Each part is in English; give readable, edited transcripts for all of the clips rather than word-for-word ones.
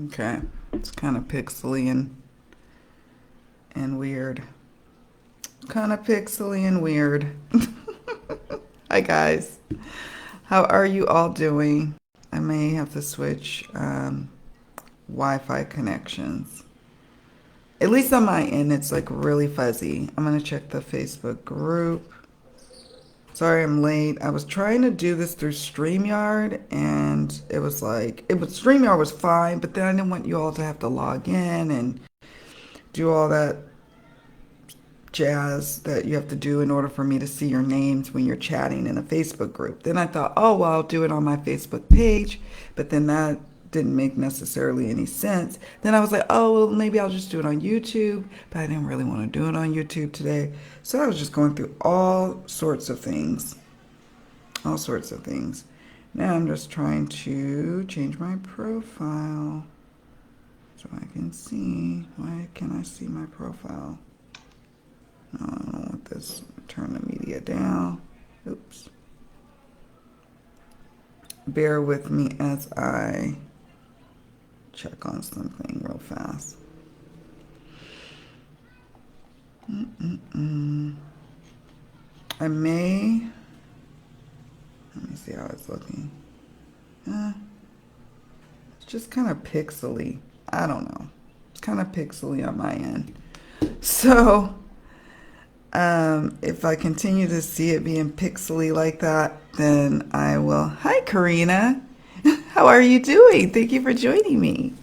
Okay. It's kind of pixely and weird. Kind of pixely and weird. Hi, guys. How are you all doing? I may have to switch Wi-Fi connections. At least on my end, it's like really fuzzy. I'm going to check the Facebook group. Sorry I'm late. I was trying to do this through StreamYard and StreamYard was fine, but then I didn't want you all to have to log in and do all that jazz that you have to do in order for me to see your names when you're chatting in a Facebook group. Then I thought, oh, well, I'll do it on my Facebook page, but then that didn't make necessarily any sense. Then I was like, oh, well, maybe I'll just do it on YouTube, but I didn't really want to do it on YouTube today. So I was just going through all sorts of things, all sorts of things. Now I'm just trying to change my profile so I can see. Why can I see my profile? No, I don't want this. Turn the media down. Oops. Bear with me as I check on something real fast. I may. Let me see how it's looking. It's just kind of pixely. I don't know. It's kind of pixely on my end. So, if I continue to see it being pixely like that, then I will. Hi, Karina. How are you doing? Thank you for joining me.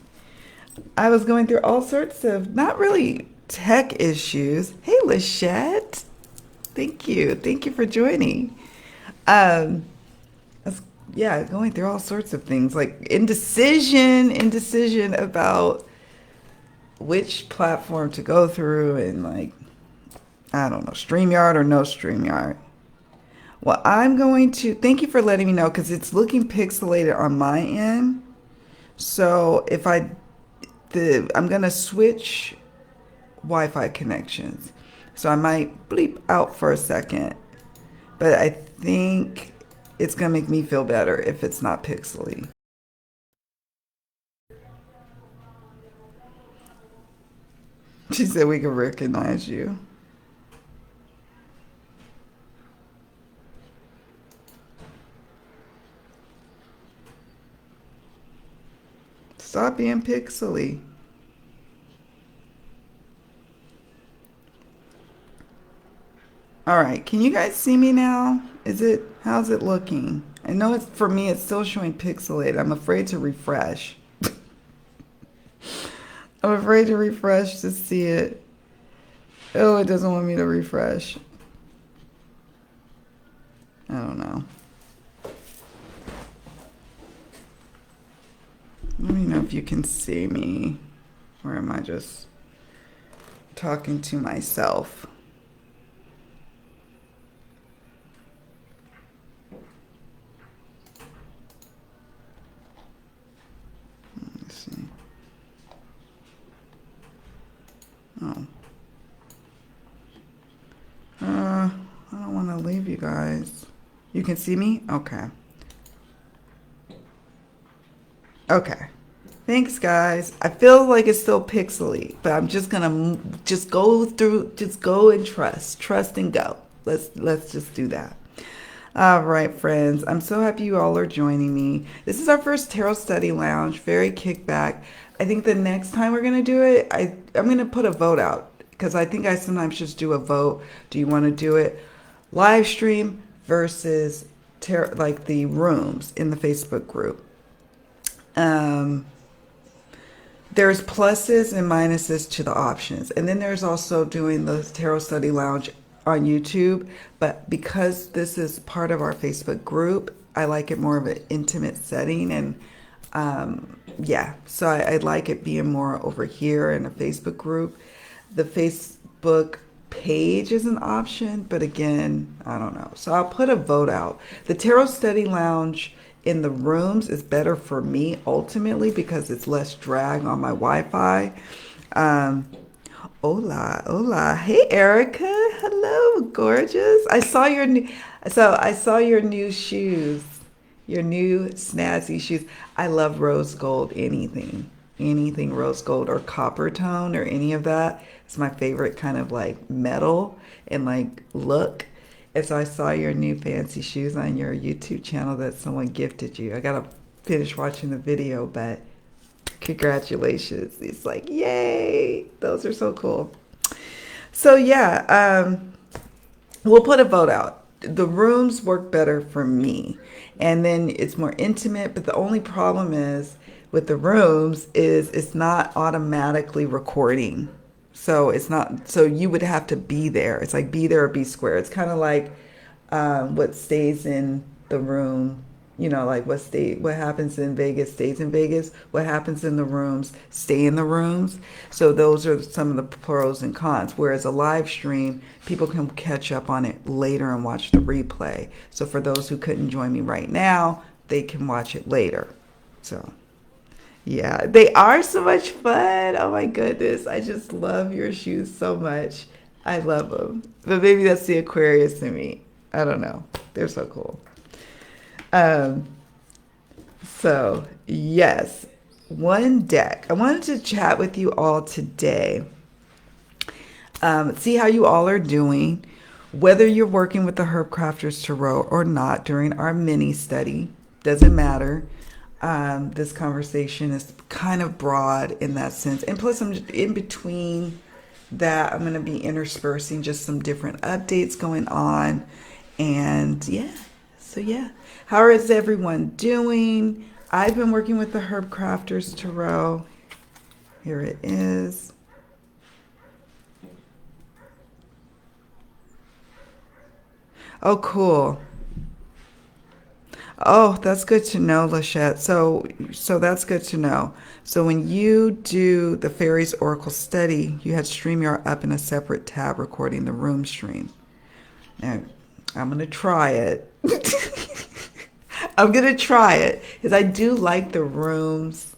I was going through all sorts of not really tech issues. Hey, Lachette. Thank you. Thank you for joining. Um, yeah, going through all sorts of things like indecision about which platform to go through and like, I don't know, StreamYard or no StreamYard. Well, I'm going to thank you for letting me know because it's looking pixelated on my end. So if I'm gonna switch Wi-Fi connections. So I might bleep out for a second, but I think it's gonna make me feel better if it's not pixely. She said we can recognize you. Stop being pixely. All right, can you guys see me now? How's it looking? I know it's for me, it's still showing pixelated. I'm afraid to refresh. I'm afraid to refresh to see it. Oh, it doesn't want me to refresh. I don't know. Let me know if you can see me. Or am I just talking to myself? Let's see. Oh. I don't want to leave you guys. You can see me? Okay. Okay. Thanks, guys. I feel like it's still pixely, but I'm just gonna just go through, just go and trust and go. Let's just do that. All right, friends. I'm so happy you all are joining me. This is our first tarot study lounge. Very kickback. I think the next time we're gonna do it, I'm gonna put a vote out because I think I sometimes just do a vote. Do you want to do it live stream versus like the rooms in the Facebook group? Um, there's pluses and minuses to the options. And then there's also doing the Tarot Study Lounge on YouTube. But because this is part of our Facebook group, I like it more of an intimate setting. And yeah, so I like it being more over here in a Facebook group. The Facebook page is an option, but again, I don't know. So I'll put a vote out. The Tarot Study Lounge in the rooms is better for me ultimately because it's less drag on my Wi-Fi. Um, hola, hola. Hey, Erica. Hello, gorgeous. I saw your new shoes, your new snazzy shoes. I love rose gold anything. anything rose gold or copper tone or any of that. It's my favorite kind of like metal and like look. And so I saw your new fancy shoes on your YouTube channel that someone gifted you. I gotta finish watching the video, but congratulations. It's like, yay, those are so cool. So yeah, we'll put a vote out. The rooms work better for me, and then it's more intimate. But the only problem is with the rooms is it's not automatically recording. So it's not. So you would have to be there. It's like be there or be square. It's kind of like what stays in the room. You know, like what happens in Vegas stays in Vegas. What happens in the rooms stay in the rooms. So those are some of the pros and cons. Whereas a live stream, people can catch up on it later and watch the replay. So for those who couldn't join me right now, they can watch it later. So yeah, they are so much fun. Oh my goodness, I just love your shoes so much. I love them. But maybe that's the Aquarius in me. I don't know. They're so cool. Um, so yes, one deck. I wanted to chat with you all today. See how you all are doing, whether you're working with the Herbcrafters Tarot or not during our mini study, doesn't matter. This conversation is kind of broad in that sense. And plus, I'm just in between that, I'm going to be interspersing just some different updates going on. And yeah, so yeah. How is everyone doing? I've been working with the Herbcrafters Tarot. Here it is. Oh, cool. Oh, that's good to know, Lachette. So that's good to know. So when you do the Fairies Oracle study, you had StreamYard up in a separate tab recording the room stream. Now, I'm gonna try it. I'm gonna try it because I do like the rooms.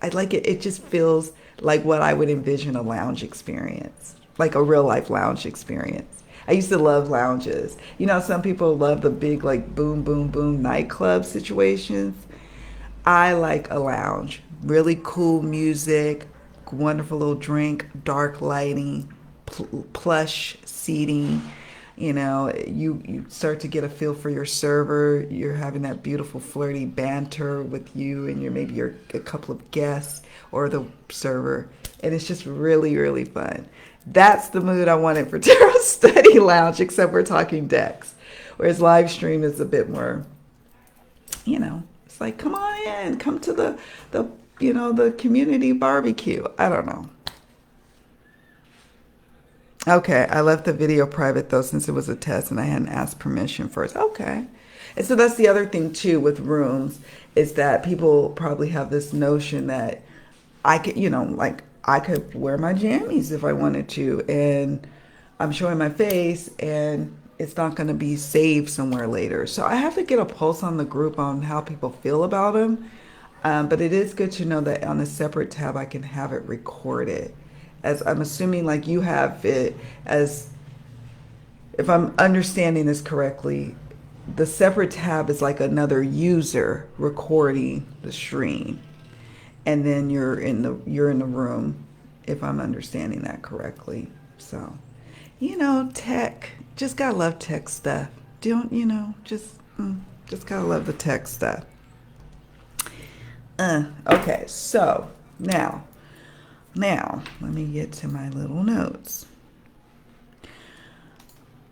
I like it. It just feels like what I would envision a lounge experience, like a real life lounge experience. I used to love lounges. You know, some people love the big, like, boom, boom, boom nightclub situations. I like a lounge. Really cool music, wonderful little drink, dark lighting, plush seating. You know, you start to get a feel for your server. You're having that beautiful flirty banter with you and maybe your a couple of guests or the server, and it's just really really fun. That's the mood I wanted for Tarot Study Lounge, except we're talking decks. Whereas live stream is a bit more, it's like come on in, come to the community barbecue. I don't know. Okay, I left the video private though since it was a test and I hadn't asked permission first. Okay. And so that's the other thing too with rooms is that people probably have this notion that I could, like I could wear my jammies if I wanted to and I'm showing my face and it's not going to be saved somewhere later. So I have to get a pulse on the group on how people feel about them. But it is good to know that on a separate tab I can have it recorded. As I'm assuming like you have it as, if I'm understanding this correctly, the separate tab is like another user recording the stream. And then you're in the room, if I'm understanding that correctly. So, tech, just gotta love tech stuff. Don't, just gotta love the tech stuff. Okay, so now, let me get to my little notes.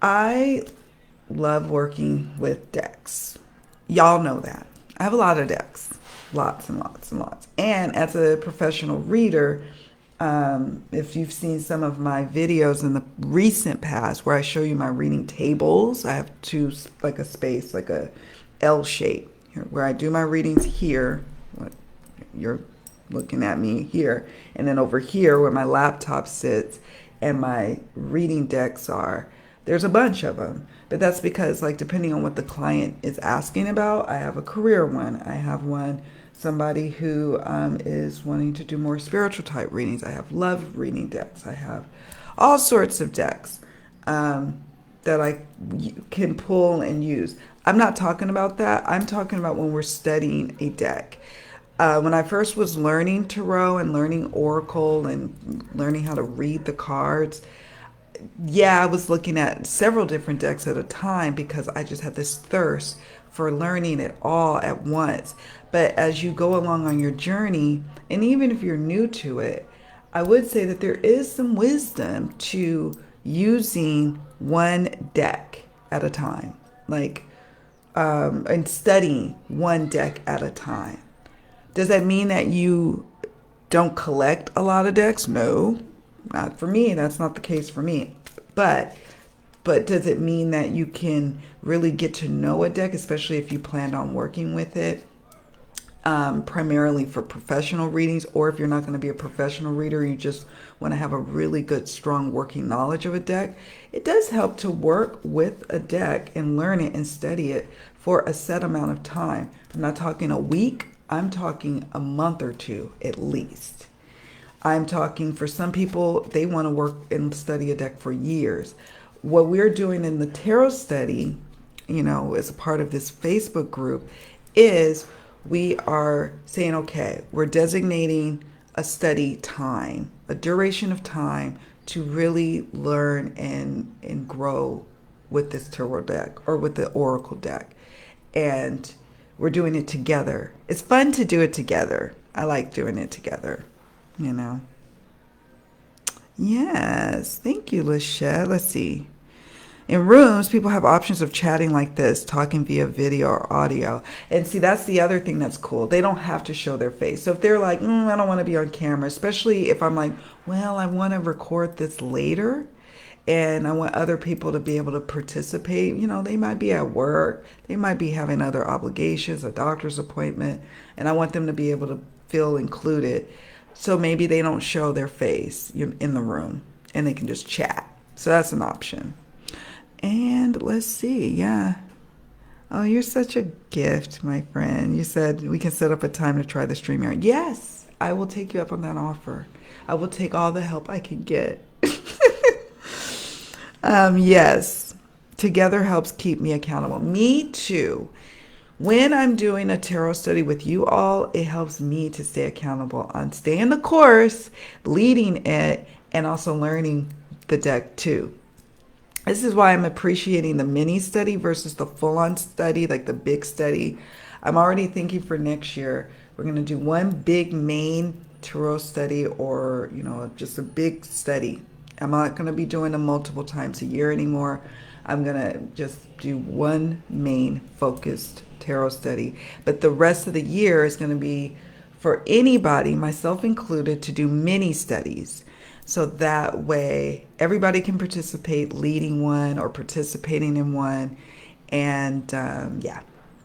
I love working with decks. Y'all know that. I have a lot of decks. Lots and lots and lots. And as a professional reader, if you've seen some of my videos in the recent past where I show you my reading tables, I have two, like a space, like a L shape, where I do my readings here. What you're looking at me here, and then over here where my laptop sits and my reading decks are, there's a bunch of them. But that's because, like, depending on what the client is asking about, I have a career one, I have one somebody who is wanting to do more spiritual type readings, I have love reading decks, I have all sorts of decks that I can pull and use. I'm not talking about that. I'm talking about when we're studying a deck. When I first was learning tarot and learning oracle and learning how to read the cards, yeah, I was looking at several different decks at a time because I just had this thirst for learning it all at once. But as you go along on your journey, and even if you're new to it, I would say that there is some wisdom to using one deck at a time, like, and studying one deck at a time. Does that mean that you don't collect a lot of decks? No, not for me. That's not the case for me. But but does it mean that you can really get to know a deck, especially if you planned on working with it, primarily for professional readings, or if you're not going to be a professional reader, you just want to have a really good, strong working knowledge of a deck? It does help to work with a deck and learn it and study it for a set amount of time. I'm not talking a week, I'm talking a month or two at least. I'm talking for some people, they want to work and study a deck for years. What we're doing in the tarot study, as a part of this Facebook group, is we are saying, okay, we're designating a study time, a duration of time to really learn and grow with this tarot deck or with the oracle deck. And we're doing it together. It's fun to do it together. I like doing it together, you know. Yes, thank you, Lachette. Let's see. In rooms, people have options of chatting like this, talking via video or audio. And see, that's the other thing that's cool. They don't have to show their face. So if they're like, I don't want to be on camera, especially if I'm like, well, I want to record this later and I want other people to be able to participate. They might be at work, they might be having other obligations, a doctor's appointment, and I want them to be able to feel included. So maybe they don't show their face in the room and they can just chat. So that's an option. And let's see, yeah. Oh, you're such a gift, my friend. You said we can set up a time to try the StreamYard. Yes, I will take you up on that offer. I will take all the help I can get. Yes, together helps keep me accountable. Me too. When I'm doing a tarot study with you all, it helps me to stay accountable on staying the course, leading it, and also learning the deck too. This is why I'm appreciating the mini study versus the full-on study, like the big study. I'm already thinking for next year, we're going to do one big main tarot study or, just a big study. I'm not going to be doing them multiple times a year anymore. I'm going to just do one main focused tarot study. But the rest of the year is going to be for anybody, myself included, to do mini studies. So that way everybody can participate leading one or participating in one. And yeah,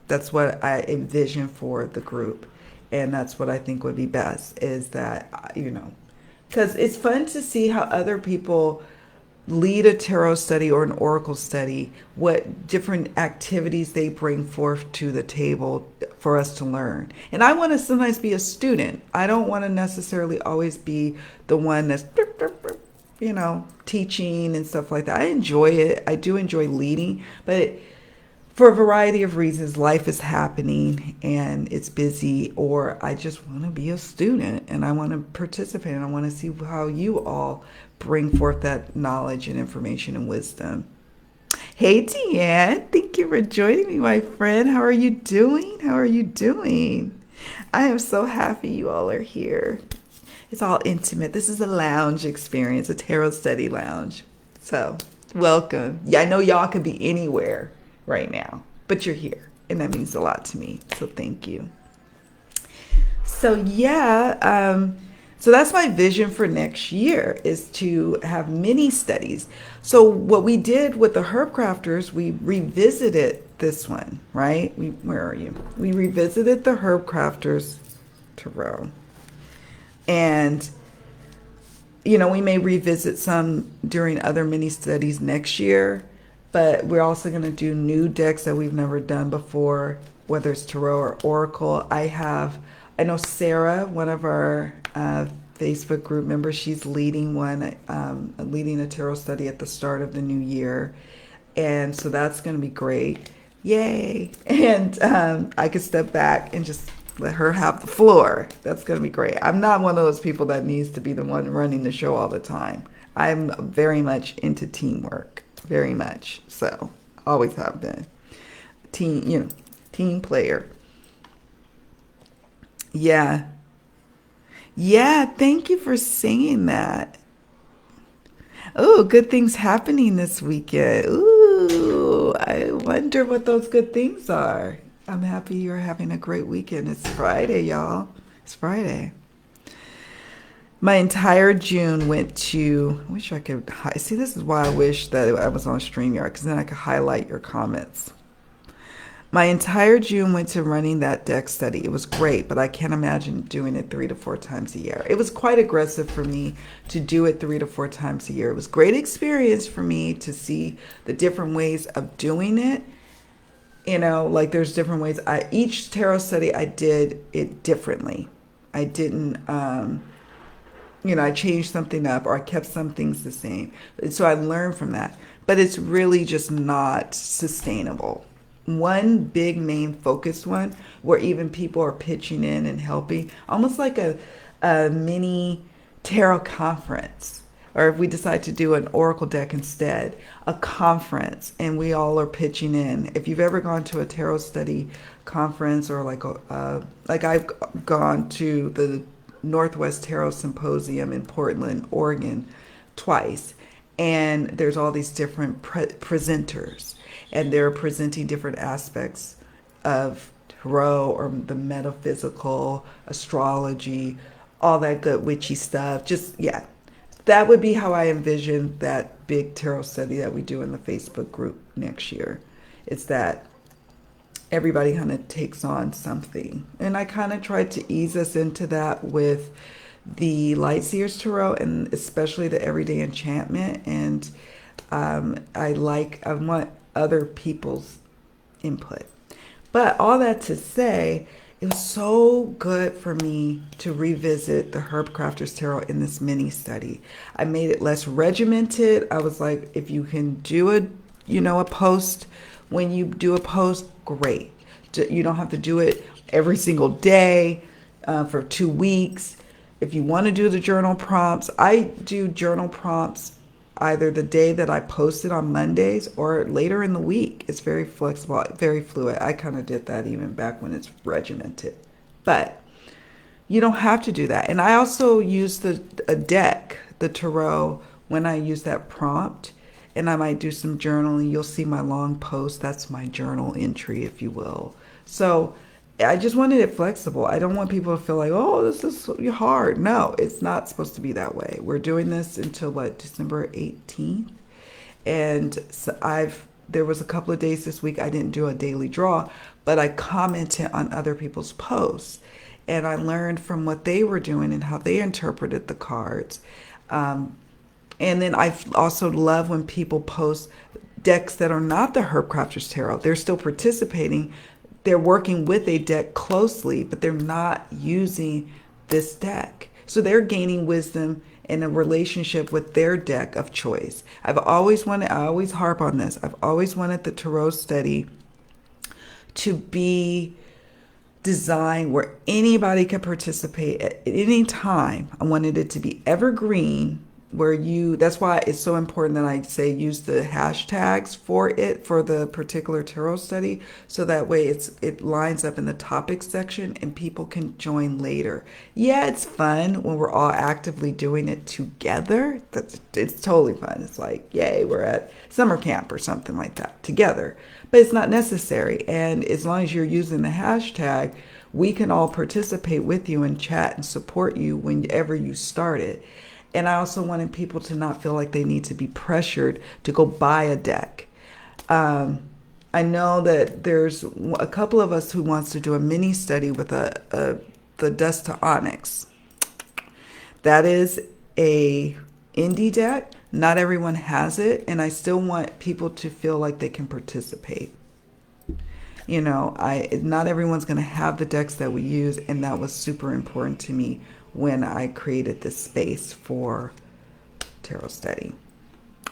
that's what I envision for the group. And that's what I think would be best is that, because it's fun to see how other people lead a tarot study or an oracle study, what different activities they bring forth to the table for us to learn. And I want to sometimes be a student. I don't want to necessarily always be the one that's, teaching and stuff like that. I enjoy it. I do enjoy leading, but for a variety of reasons, life is happening and it's busy, or I just want to be a student and I want to participate and I want to see how you all bring forth that knowledge and information and wisdom. Hey, Deanne, thank you for joining me, my friend. How are you doing? How are you doing? I am so happy you all are here. It's all intimate. This is a lounge experience, a tarot study lounge. So welcome. Yeah, I know y'all could be anywhere right now, but you're here and that means a lot to me. So thank you. So yeah, so that's my vision for next year is to have mini studies. So what we did with the Herbcrafters, we revisited this one, right? Where are you? We revisited the Herbcrafters tarot. And, we may revisit some during other mini studies next year, but we're also going to do new decks that we've never done before, whether it's tarot or oracle. I know Sarah, one of our Facebook group members, she's leading leading a tarot study at the start of the new year. And so that's going to be great. Yay. And I could step back and just Let her have the floor. That's going to be great. I'm not one of those people that needs to be the one running the show all the time. I'm very much into teamwork, very much. So, always have been. Team player. Yeah. Yeah, thank you for saying that. Oh, good things happening this weekend. Ooh, I wonder what those good things are. I'm happy you're having a great weekend. It's Friday, y'all. It's Friday. My entire June went to, I wish I could, see, this is why I wish that I was on StreamYard, because then I could highlight your comments. My entire June went to running that deck study. It was great, but I can't imagine doing it 3 to 4 times a year. It was quite aggressive for me to do it 3 to 4 times a year. It was great experience for me to see the different ways of doing it. Like there's different ways. Each tarot study I did it differently. I didn't, I changed something up or I kept some things the same. So I learned from that. But it's really just not sustainable. One big main focused one where even people are pitching in and helping, almost like a mini tarot conference. Or if we decide to do an oracle deck instead, a conference, and we all are pitching in. If you've ever gone to a tarot study conference or like I've gone to the Northwest Tarot Symposium in Portland, Oregon, twice, and there's all these different presenters, and they're presenting different aspects of tarot or the metaphysical, astrology, all that good witchy stuff. Just, yeah, that would be how I envision that big tarot study that we do in the Facebook group next year. It's that everybody kind of takes on something. And I kind of tried to ease us into that with the Light Seers Tarot and especially the Everyday Enchantment. And I want other people's input. But all that to say, it was so good for me to revisit the Herbcrafter's Tarot in this mini study. I made it less regimented. I was like, if you can do a post, when you do a post, great. You don't have to do it every single day for 2 weeks. If you want to do the journal prompts, I do journal prompts either the day that I post it on Mondays or later in the week. It's very flexible, very fluid. I kind of did that even back when it's regimented. But you don't have to do that. And I also use a deck, the tarot, when I use that prompt. And I might do some journaling. You'll see my long post. That's my journal entry, if you will. So I just wanted it flexible. I don't want people to feel like, oh, this is hard. No, it's not supposed to be that way. We're doing this until December 18th. And so there was a couple of days this week I didn't do a daily draw, but I commented on other people's posts. And I learned from what they were doing and how they interpreted the cards. And then I also love when people post decks that are not the Herbcrafter's Tarot. They're still participating. They're working with a deck closely, but they're not using this deck. So they're gaining wisdom in a relationship with their deck of choice. I always harp on this. I've always wanted the tarot study to be designed where anybody can participate at any time. I wanted it to be evergreen, that's why it's so important that I say use the hashtags for the particular tarot study, so that way it lines up in the topics section and people can join later. Yeah, it's fun when we're all actively doing it together. It's totally fun. It's like, yay, we're at summer camp or something like that together. But it's not necessary. And as long as you're using the hashtag, we can all participate with you and chat and support you whenever you start it. And I also wanted people to not feel like they need to be pressured to go buy a deck. I know that there's a couple of us who wants to do a mini study with the Dust to Onyx. That is a indie deck. Not everyone has it, and I still want people to feel like they can participate. Not everyone's going to have the decks that we use, and that was super important to me when I created this space for tarot study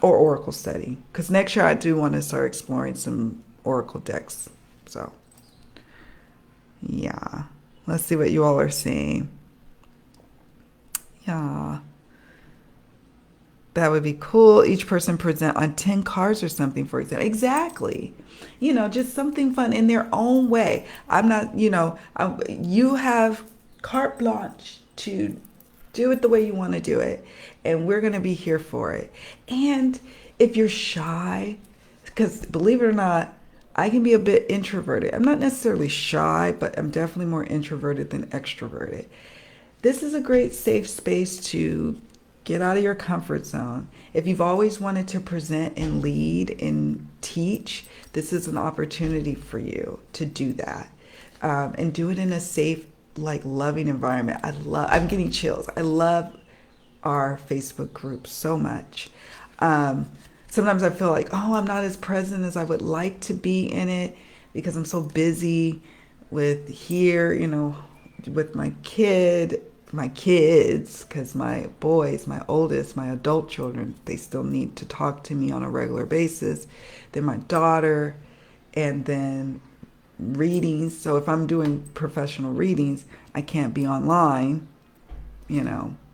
or oracle study. Because next year I do want to start exploring some oracle decks. So, yeah. Let's see what you all are seeing. Yeah, that would be cool. Each person present on 10 cards or something, for example. Exactly. Just something fun in their own way. I'm not, you have carte blanche to do it the way you want to do it. And we're going to be here for it. And if you're shy, because believe it or not, I can be a bit introverted. I'm not necessarily shy, but I'm definitely more introverted than extroverted. This is a great safe space to get out of your comfort zone. If you've always wanted to present and lead and teach, this is an opportunity for you to do that, and do it in a safe, like loving environment. I'm getting chills. I love our Facebook group so much. Sometimes I feel like, oh, I'm not as present as I would like to be in it because I'm so busy with here, with my kids, because my boys, my oldest, my adult children, they still need to talk to me on a regular basis. Then my daughter, and then readings. So if I'm doing professional readings, I can't be online.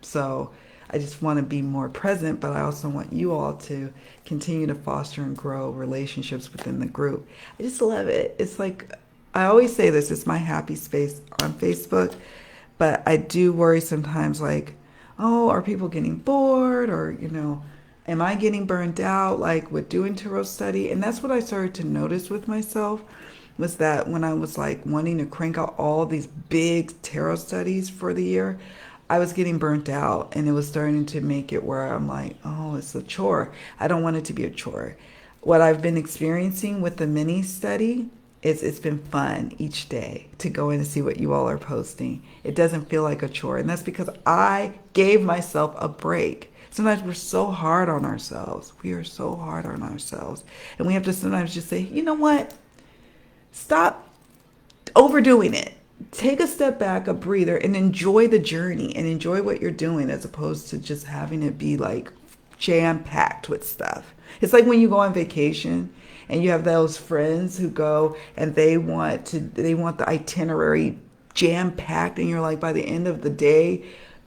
So I just want to be more present, but I also want you all to continue to foster and grow relationships within the group. I just love it. It's like, I always say this, it's my happy space on Facebook, but I do worry sometimes like, oh, are people getting bored, or, am I getting burnt out like with doing tarot study? And that's what I started to notice with myself, was that when I was like wanting to crank out all these big tarot studies for the year, I was getting burnt out, and it was starting to make it where I'm like, oh, it's a chore. I don't want it to be a chore. What I've been experiencing with the mini study is it's been fun each day to go in and see what you all are posting. It doesn't feel like a chore, and that's because I gave myself a break. Sometimes we're so hard on ourselves. We are so hard on ourselves. And we have to sometimes just say, you know what? Stop overdoing it. Take a step back, a breather, and enjoy the journey and enjoy what you're doing, as opposed to just having it be like jam packed with stuff. It's like when you go on vacation and you have those friends who go and they want the itinerary jam packed, and you're like, by the end of the day,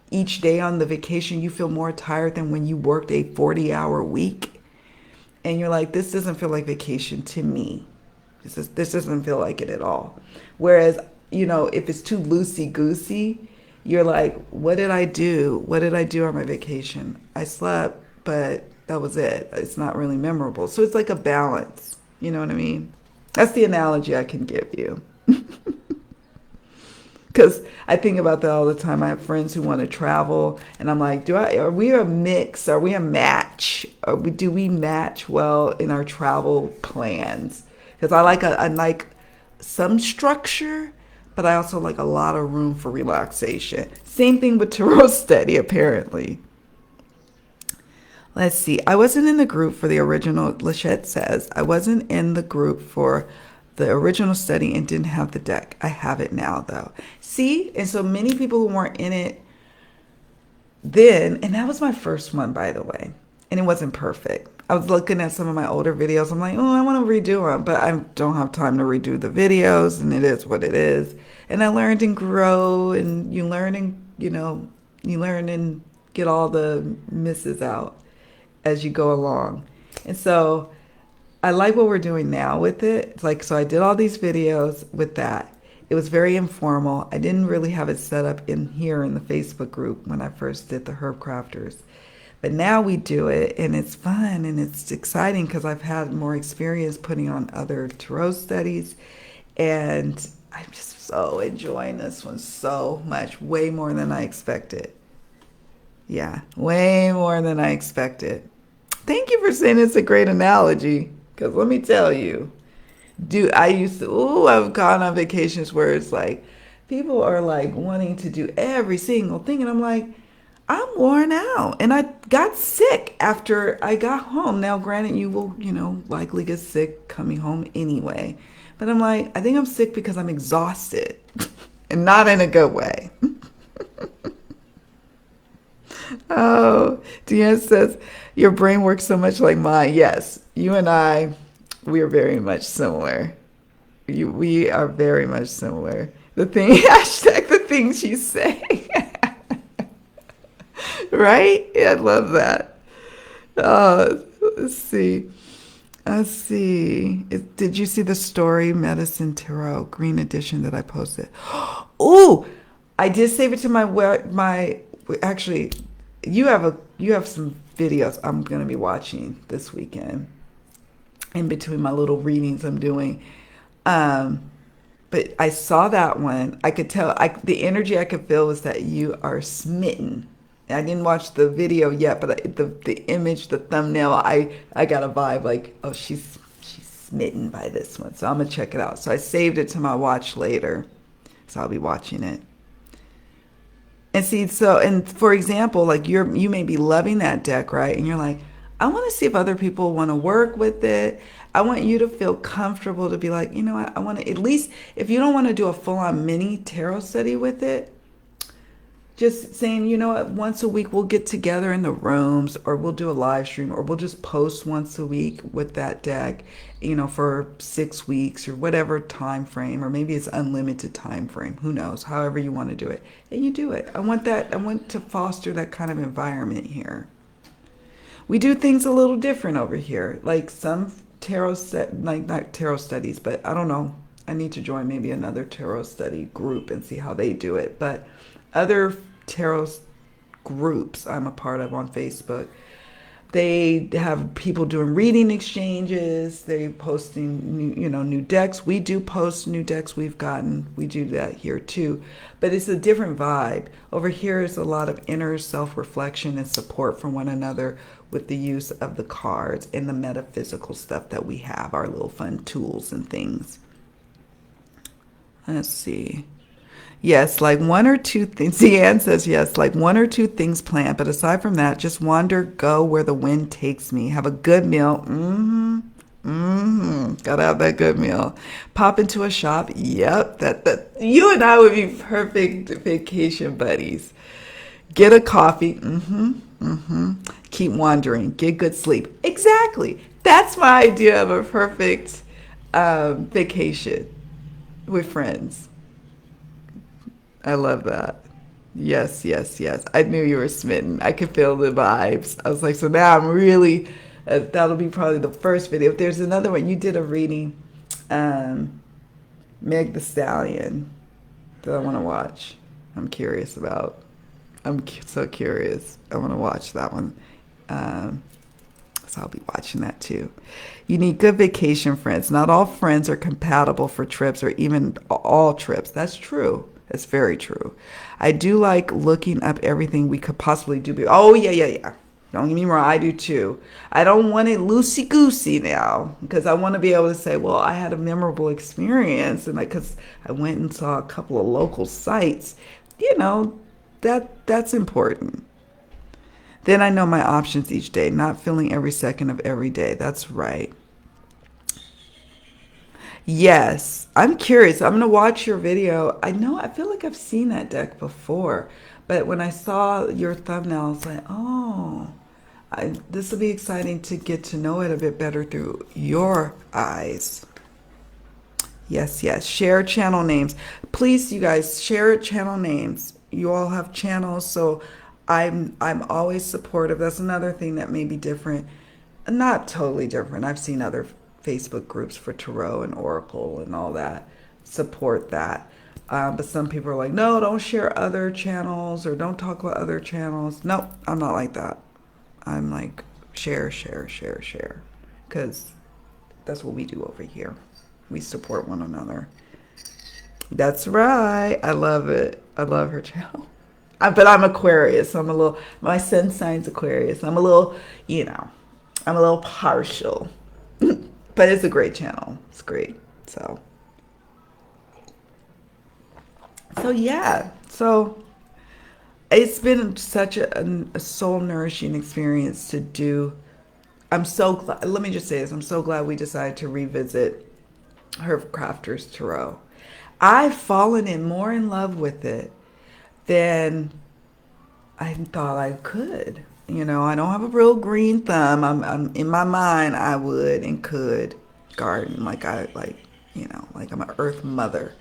each day on the vacation, you feel more tired than when you worked a 40-hour week. And you're like, this doesn't feel like vacation to me. This doesn't feel like it at all. Whereas, if it's too loosey-goosey, you're like, what did I do? What did I do on my vacation? I slept, but that was it. It's not really memorable. So it's like a balance. You know what I mean? That's the analogy I can give you. Because I think about that all the time. I have friends who want to travel, and I'm like, are we a mix? Are we a match? Do we match well in our travel plans? Because I like some structure, but I also like a lot of room for relaxation. Same thing with tarot study, apparently. Let's see. I wasn't in the group for the original, Lachette says. I wasn't in the group for the original study and didn't have the deck. I have it now, though. See? And so many people who weren't in it then, and that was my first one, by the way, and it wasn't perfect. I was looking at some of my older videos. I'm like, oh, I want to redo them, but I don't have time to redo the videos, and it is what it is. And I learned and grow, and you learn and, you learn and get all the misses out as you go along. And so I like what we're doing now with it. It's like, so I did all these videos with that. It was very informal. I didn't really have it set up in here in the Facebook group when I first did the Herbcrafters. But now we do it, and it's fun and it's exciting because I've had more experience putting on other tarot studies, and I'm just so enjoying this one so much, way more than I expected. Yeah, way more than I expected. Thank you for saying it's a great analogy, because let me tell you, I've gone on vacations where it's like people are like wanting to do every single thing, and I'm like, I'm worn out, and I got sick after I got home. Now, granted, you will, likely get sick coming home anyway, but I'm like, I think I'm sick because I'm exhausted, and not in a good way. Oh, Deanne says, your brain works so much like mine. Yes, you and I, we are very much similar. We are very much similar. The thing, hashtag the things you say. Right? Yeah, I love that. Let's see. Let's see. Did you see the story Medicine Tarot Green Edition that I posted? Oh, I did save it to my. Actually, you have some videos I'm gonna be watching this weekend in between my little readings I'm doing. Um, but I saw that one. I could tell. The energy I could feel was that you are smitten. I didn't watch the video yet, but the image, the thumbnail, I got a vibe like, oh, she's smitten by this one. So I'm gonna check it out. So I saved it to my watch later. So I'll be watching it. And see, so and for example, like you may be loving that deck, right? And you're like, I want to see if other people want to work with it. I want you to feel comfortable to be like, you know what, I want to at least if you don't want to do a full-on mini tarot study with it, just saying, you know what, once a week we'll get together in the rooms or we'll do a live stream or we'll just post once a week with that deck, for 6 weeks or whatever time frame, or maybe it's unlimited time frame, who knows, however you want to do it. And you do it. I want to foster that kind of environment here. We do things a little different over here. Like some like not tarot studies, but I don't know. I need to join maybe another tarot study group and see how they do it. But other tarot groups I'm a part of on Facebook, they have people doing reading exchanges. They posting new decks. We do post new decks we've gotten. We do that here too, but it's a different vibe. Over here is a lot of inner self-reflection and support from one another with the use of the cards and the metaphysical stuff that we have, our little fun tools and things. Let's see. Yes, like one or two things. Deanne says yes, like one or two things planned. But aside from that, just wander, go where the wind takes me. Have a good meal. Gotta have that good meal. Pop into a shop. Yep, that you and I would be perfect vacation buddies. Get a coffee. Keep wandering. Get good sleep. Exactly. That's my idea of a perfect vacation with friends. I love that. Yes, yes, yes. I knew you were smitten. I could feel the vibes. I was like, so now I'm really, that'll be probably the first video. If there's another one, you did a reading, Meg the Stallion, that I want to watch. I'm curious about. So curious. I want to watch that one. So I'll be watching that too. You need good vacation friends. Not all friends are compatible for trips or even all trips. That's true. That's very true. I do like looking up everything we could possibly do. Oh, yeah. Don't get me wrong. I do too. I don't want it loosey-goosey now because I want to be able to say, well, I had a memorable experience. And because I went and saw a couple of local sites, that's important. Then I know my options each day, not feeling every second of every day. That's right. Yes, I'm curious. I'm gonna watch your video. I feel like I've seen that deck before, but when I saw your thumbnail, I was like, oh, this will be exciting to get to know it a bit better through your eyes. Yes, yes. Share channel names. Please, you guys, share channel names. You all have channels, so I'm always supportive. That's another thing that may be different. Not totally different. I've seen other Facebook groups for tarot and oracle and all that support that. But some people are like, no, don't share other channels or don't talk about other channels. No, I'm not like that. I'm like, share, share, share, share. Because that's what we do over here. We support one another. That's right. I love it. I love her channel. But I'm Aquarius. So my sun sign's Aquarius. I'm a little, I'm a little partial. But it's a great channel. It's great. So yeah. So it's been such a soul nourishing experience to do. I'm so glad. Let me just say this. I'm so glad we decided to revisit Herbcrafter's Tarot. I've fallen more in love with it than I thought I could. I don't have a real green thumb. I'm in my mind, I would and could garden like I like like I'm an earth mother.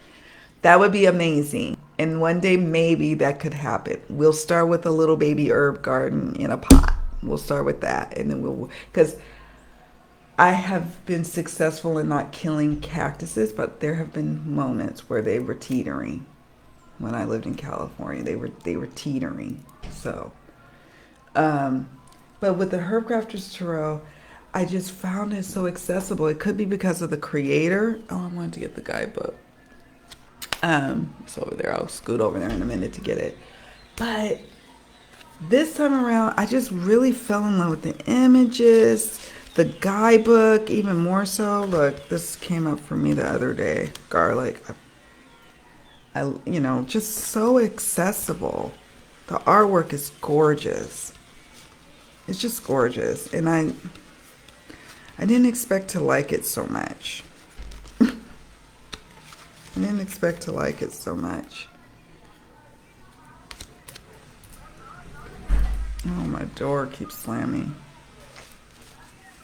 That would be amazing. And one day maybe that could happen. We'll start with a little baby herb garden in a pot. We'll start with that. And then because I have been successful in not killing cactuses, but there have been moments where they were teetering. When I lived in California, they were teetering. So, um, but with the Herbcrafters Tarot, I just found it so accessible. It could be because of the creator. Oh, I wanted to get the guidebook. It's over there. I'll scoot over there in a minute to get it. But this time around, I just really fell in love with the images, the guidebook, even more so. Look, this came up for me the other day. Garlic. Just so accessible. The artwork is gorgeous. It's just gorgeous. And I didn't expect to like it so much. I didn't expect to like it so much. Oh, my door keeps slamming.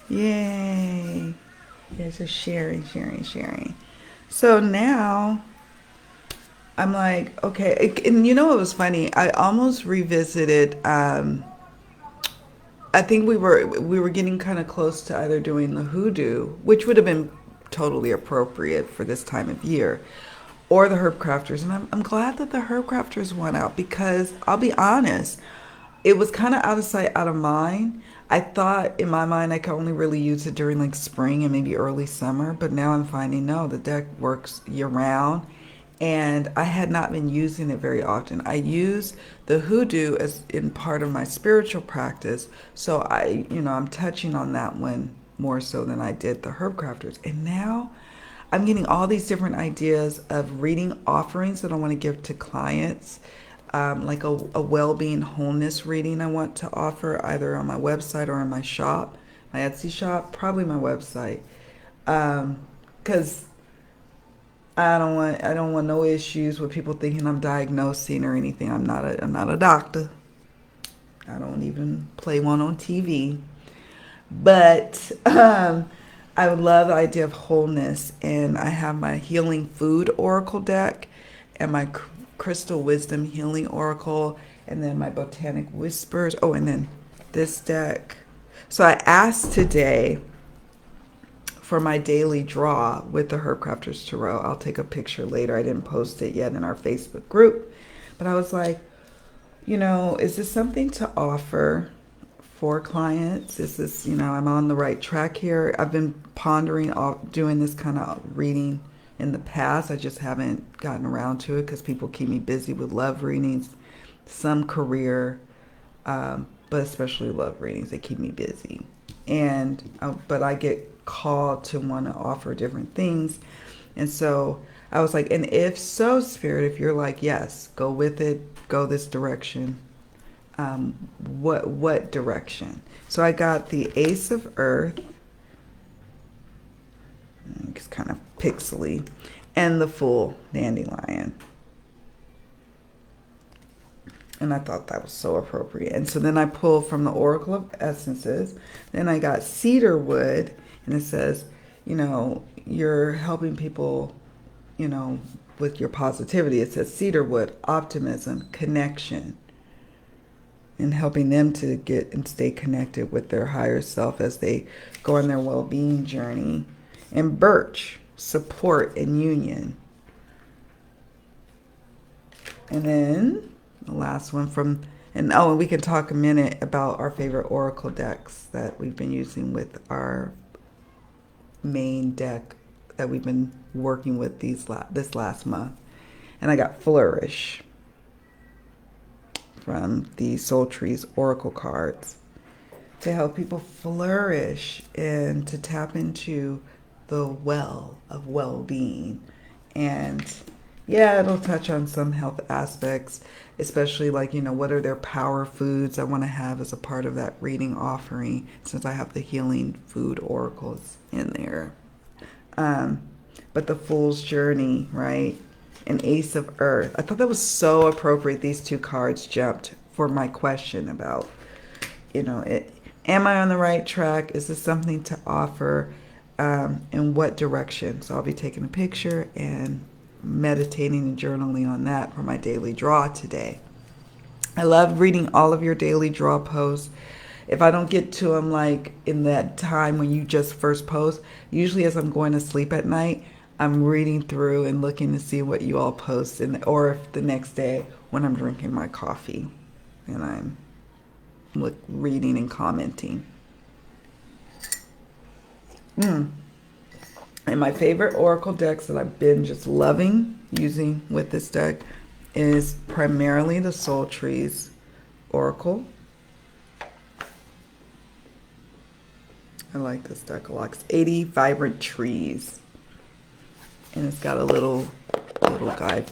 Yay. Yeah, just sharing. So now I'm like, okay. And you know what was funny? I almost revisited, I think we were getting kind of close to either doing the hoodoo, which would have been totally appropriate for this time of year, or the Herbcrafters. And I'm glad that the Herbcrafters went out because I'll be honest, it was kind of out of sight, out of mind. I thought in my mind I could only really use it during like spring and maybe early summer, but now I'm finding no, the deck works year round. And I had not been using it very often. I use the hoodoo as in part of my spiritual practice, so I'm touching on that one more so than I did the Herbcrafters. And now I'm getting all these different ideas of reading offerings that I want to give to clients, like a well-being wholeness reading I want to offer either on my website or in my shop, my Etsy shop, probably my website, because I don't want no issues with people thinking I'm diagnosing or anything. I'm not a doctor. I don't even play one on TV. But I would love the idea of wholeness, and I have my Healing Food Oracle deck and my Crystal Wisdom Healing Oracle, and then my Botanic Whispers. Oh, and then this deck. So I asked today for my daily draw with the Herbcrafters Tarot. I'll take a picture later. I didn't post it yet in our Facebook group, but I was like, is this something to offer for clients? Is this, I'm on the right track here? I've been pondering doing this kind of reading in the past. I just haven't gotten around to it because people keep me busy with love readings, some career, but especially love readings. They keep me busy. But I get called to want to offer different things. And so I was like, and if so, Spirit, if you're like, yes, go with it, go this direction, what direction? So I got the Ace of Earth, it's kind of pixely, and the Fool Dandelion. And I thought that was so appropriate. And so then I pulled from the Oracle of Essences. Then I got Cedarwood, and it says, you're helping people, with your positivity. It says cedarwood, optimism, connection, and helping them to get and stay connected with their higher self as they go on their well-being journey. And birch, support and union. And then the last one and we can talk a minute about our favorite oracle decks that we've been using with our main deck that we've been working with this last month. And I got Flourish from the Soul Trees Oracle cards to help people flourish and to tap into the well of well-being. And yeah, it'll touch on some health aspects, especially like, what are their power foods I want to have as a part of that reading offering, since I have the Healing Food Oracles in there. But the Fool's Journey, right? And Ace of Earth. I thought that was so appropriate. These two cards jumped for my question about, am I on the right track? Is this something to offer? in what direction. So I'll be taking a picture and meditating and journaling on that for my daily draw today. I love reading all of your daily draw posts. If I don't get to them like in that time when you just first post, usually as I'm going to sleep at night, I'm reading through and looking to see what you all post, and or if the next day when I'm drinking my coffee and I'm reading and commenting. And my favorite oracle decks that I've been just loving using with this deck is primarily the Soul Trees Oracle. I like this deck a lot. It's 80 vibrant trees. And it's got a little guide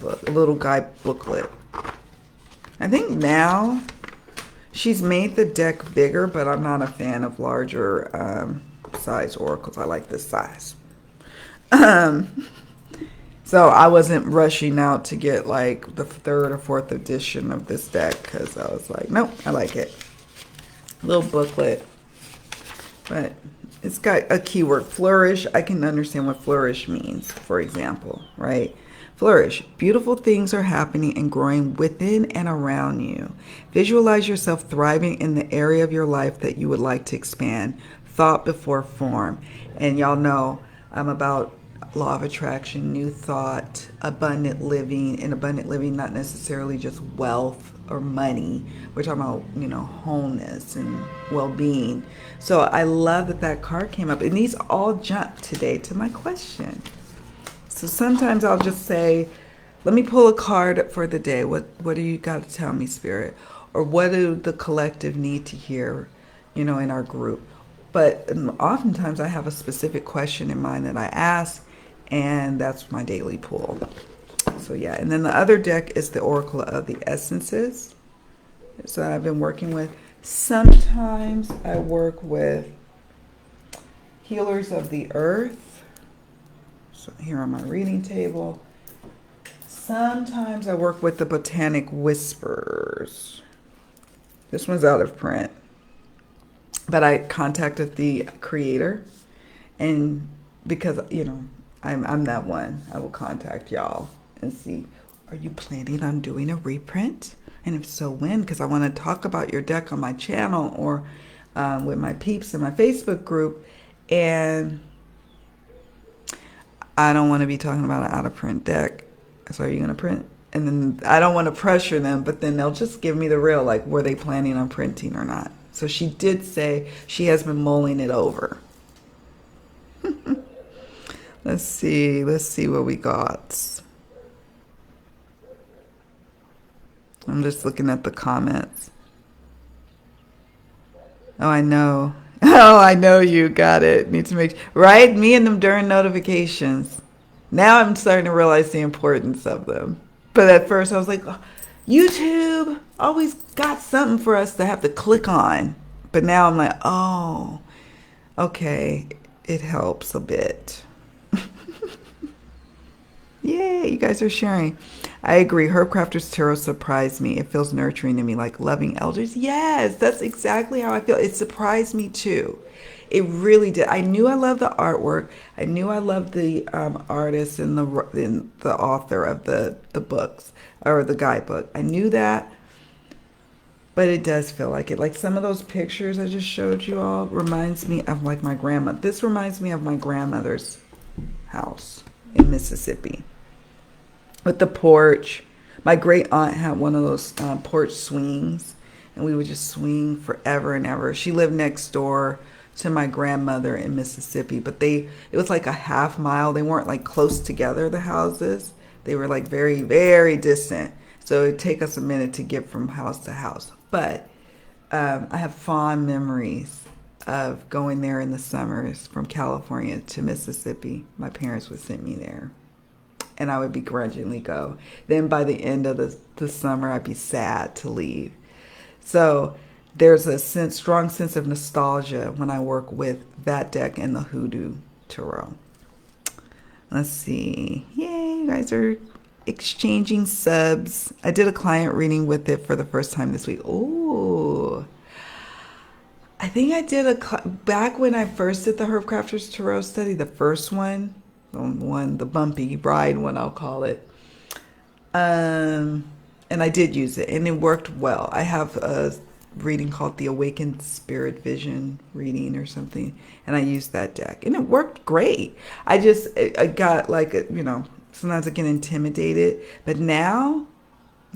booklet. I think now she's made the deck bigger, but I'm not a fan of larger size oracles. I like this size. So I wasn't rushing out to get like the 3rd or 4th edition of this deck because I was like, nope, I like it. Little booklet. But it's got a keyword, flourish. I can understand what flourish means, for example, right? Flourish. Beautiful things are happening and growing within and around you. Visualize yourself thriving in the area of your life that you would like to expand. Thought before form. And y'all know I'm about law of attraction, new thought, abundant living, and abundant living not necessarily just wealth or money. We're talking about, wholeness and well-being. So I love that that card came up. And these all jump today to my question. So sometimes I'll just say, let me pull a card for the day. What do you got to tell me, Spirit? Or what do the collective need to hear, in our group? But oftentimes I have a specific question in mind that I ask, and that's my daily pull. So yeah, and then the other deck is the Oracle of the Essences. So I've been working with. Sometimes I work with Healers of the Earth. So here on my reading table. Sometimes I work with the Botanic Whispers. This one's out of print. But I contacted the creator, and because, I'm that one, I will contact y'all and see, are you planning on doing a reprint? And if so, when? Because I want to talk about your deck on my channel or with my peeps in my Facebook group. And I don't want to be talking about an out of print deck. So are you going to print? And then I don't want to pressure them, but then they'll just give me the real, like, were they planning on printing or not? So she did say she has been mulling it over. Let's see what we got. I'm just looking at the comments. Oh, I know. Oh, I know you got it. Need to make, right? Me and them during notifications. Now I'm starting to realize the importance of them. But at first I was like, oh, YouTube always got something for us to have to click on. But now I'm like, oh, okay, it helps a bit. Yay, you guys are sharing. I agree. Herbcrafter's tarot surprised me. It feels nurturing to me, like loving elders. Yes, that's exactly how I feel. It surprised me too. It really did. I knew I loved the artwork. I knew I loved the artist and the author of the books or the guidebook. I knew that, but it does feel like it. Like some of those pictures I just showed you all reminds me of like my grandma. This reminds me of my grandmother's house in Mississippi with the porch. My great aunt had one of those porch swings, and we would just swing forever and ever. She lived next door to my grandmother in Mississippi, but it was like a half mile. They weren't like close together, the houses. They were like very, very distant. So it'd take us a minute to get from house to house. But I have fond memories of going there in the summers from California to Mississippi. My parents would send me there, and I would begrudgingly go. Then by the end of the summer, I'd be sad to leave. So there's a strong sense of nostalgia when I work with that deck and the Hoodoo Tarot. Let's see. Yay, you guys are exchanging subs. I did a client reading with it for the first time this week. Ooh. I think I did back when I first did the Herbcrafters Tarot study, the first one, the bumpy ride one, I'll call it. Um, and I did use it, and it worked well. I have a reading called the Awakened Spirit Vision reading or something, and I used that deck, and it worked great. I got like, sometimes I get intimidated, but now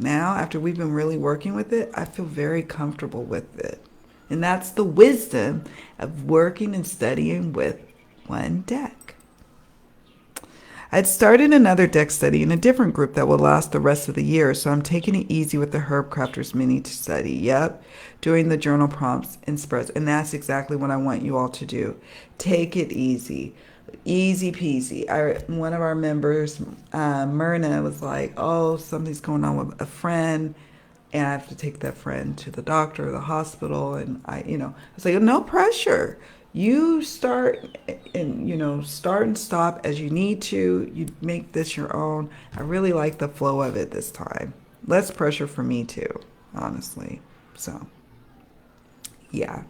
after we've been really working with it, I feel very comfortable with it. And that's the wisdom of working and studying with one deck. I'd started another deck study in a different group that will last the rest of the year, so I'm taking it easy with the Herbcrafters mini study. Yep, doing the journal prompts and spreads, and that's exactly what I want you all to do. Take it easy. Easy peasy. One of our members, Myrna, was like, oh, something's going on with a friend, and I have to take that friend to the doctor or the hospital, and I was like, no pressure. You start start and stop as you need to. You make this your own. I really like the flow of it this time. Less pressure for me too, honestly. So, yeah.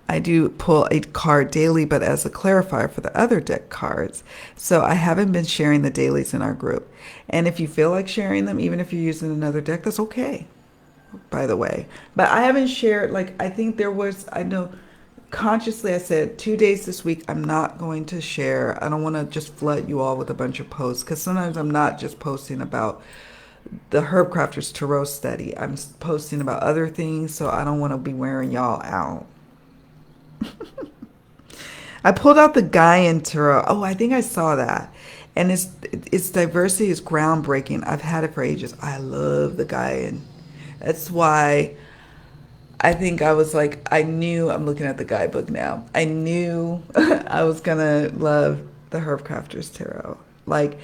I do pull a card daily, but as a clarifier for the other deck cards. So I haven't been sharing the dailies in our group. And if you feel like sharing them, even if you're using another deck, that's okay, by the way. But I haven't shared, I know consciously I said 2 days this week I'm not going to share. I don't want to just flood you all with a bunch of posts, because sometimes I'm not just posting about the Herbcrafters Tarot study. I'm posting about other things, so I don't want to be wearing y'all out. I pulled out the Gaian Tarot. Oh, I think I saw that. And its diversity is groundbreaking. I've had it for ages. I love the Gaian. That's why I think I was like, I knew, I'm looking at the guidebook now. I knew I was going to love the Herbcrafters Tarot. Like,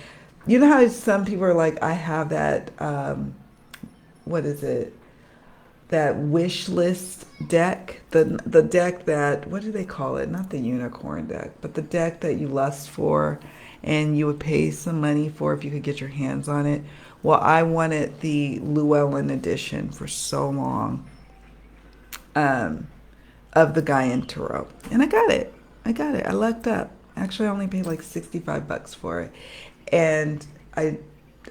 you know how some people are like, I have that, what is it? That wish list deck, the deck that, what do they call it? Not the unicorn deck, but the deck that you lust for and you would pay some money for if you could get your hands on it. Well, I wanted the Llewellyn edition for so long, of the Gaian Tarot, and I got it. I lucked up. Actually, I only paid like $65 for it, and I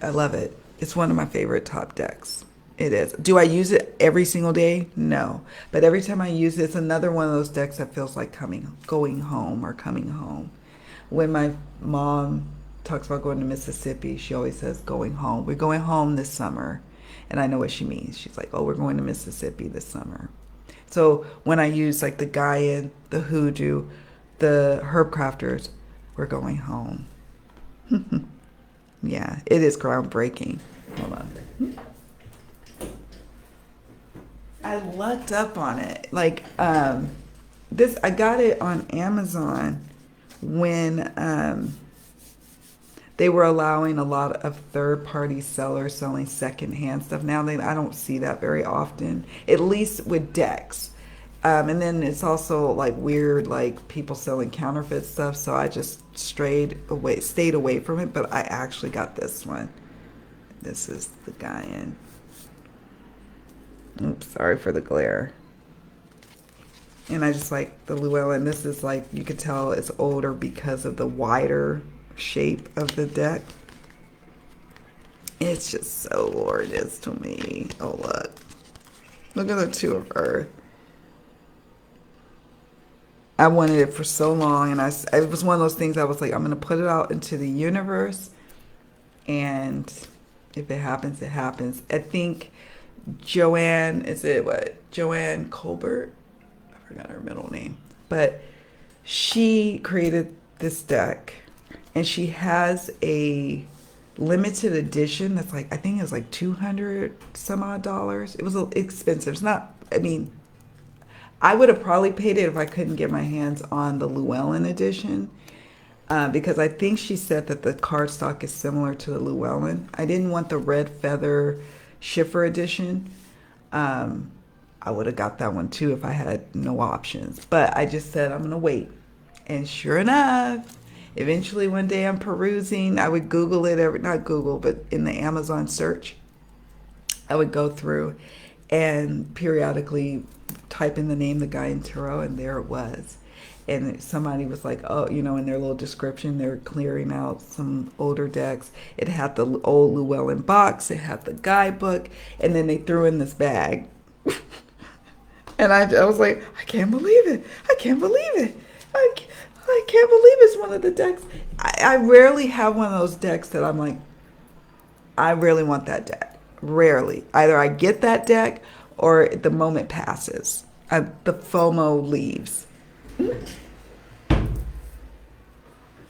love it. It's one of my favorite top decks. It is. Do I use it every single day? No. But every time I use it, it's another one of those decks that feels like going home or coming home. When my mom talks about going to Mississippi, she always says going home. We're going home this summer. And I know what she means. She's like, oh, we're going to Mississippi this summer. So when I use like the Gaian, the Hoodoo, the Herbcrafters, we're going home. Yeah, it is groundbreaking. Hold on. I lucked up on it. Like, I got it on Amazon when they were allowing a lot of third-party sellers selling secondhand stuff. Now I don't see that very often, at least with decks. And then it's also like weird, like people selling counterfeit stuff. So I just stayed away from it. But I actually got this one. This is the Gaian. Oops, sorry for the glare. And I just like the Llewellyn. This is like, you could tell it's older because of the wider shape of the deck. It's just so gorgeous to me. Oh, look. Look at the Two of Earth. I wanted it for so long, and it was one of those things I was like, I'm going to put it out into the universe, and if it happens, it happens. I think Joanne Colbert? I forgot her middle name. But she created this deck, and she has a limited edition that's like, I think it was like $200 some odd dollars. It was expensive. It's not, I mean, I would have probably paid it if I couldn't get my hands on the Llewellyn edition, because I think she said that the cardstock is similar to the Llewellyn. I didn't want the red feather Schiffer edition. I would have got that one too if I had no options. But I just said, I'm going to wait. And sure enough, eventually one day I'm perusing. I would Google it, not Google, but in the Amazon search, I would go through and periodically type in the name of the guy in tarot, and there it was. And somebody was like, oh, you know, in their little description, they're clearing out some older decks. It had the old Llewellyn box, it had the guidebook, and then they threw in this bag. And I was like, I can't believe it. I can't believe it. I can't believe it's one of the decks. I rarely have one of those decks that I'm like, I really want that deck. Rarely. Either I get that deck or the moment passes. The FOMO leaves.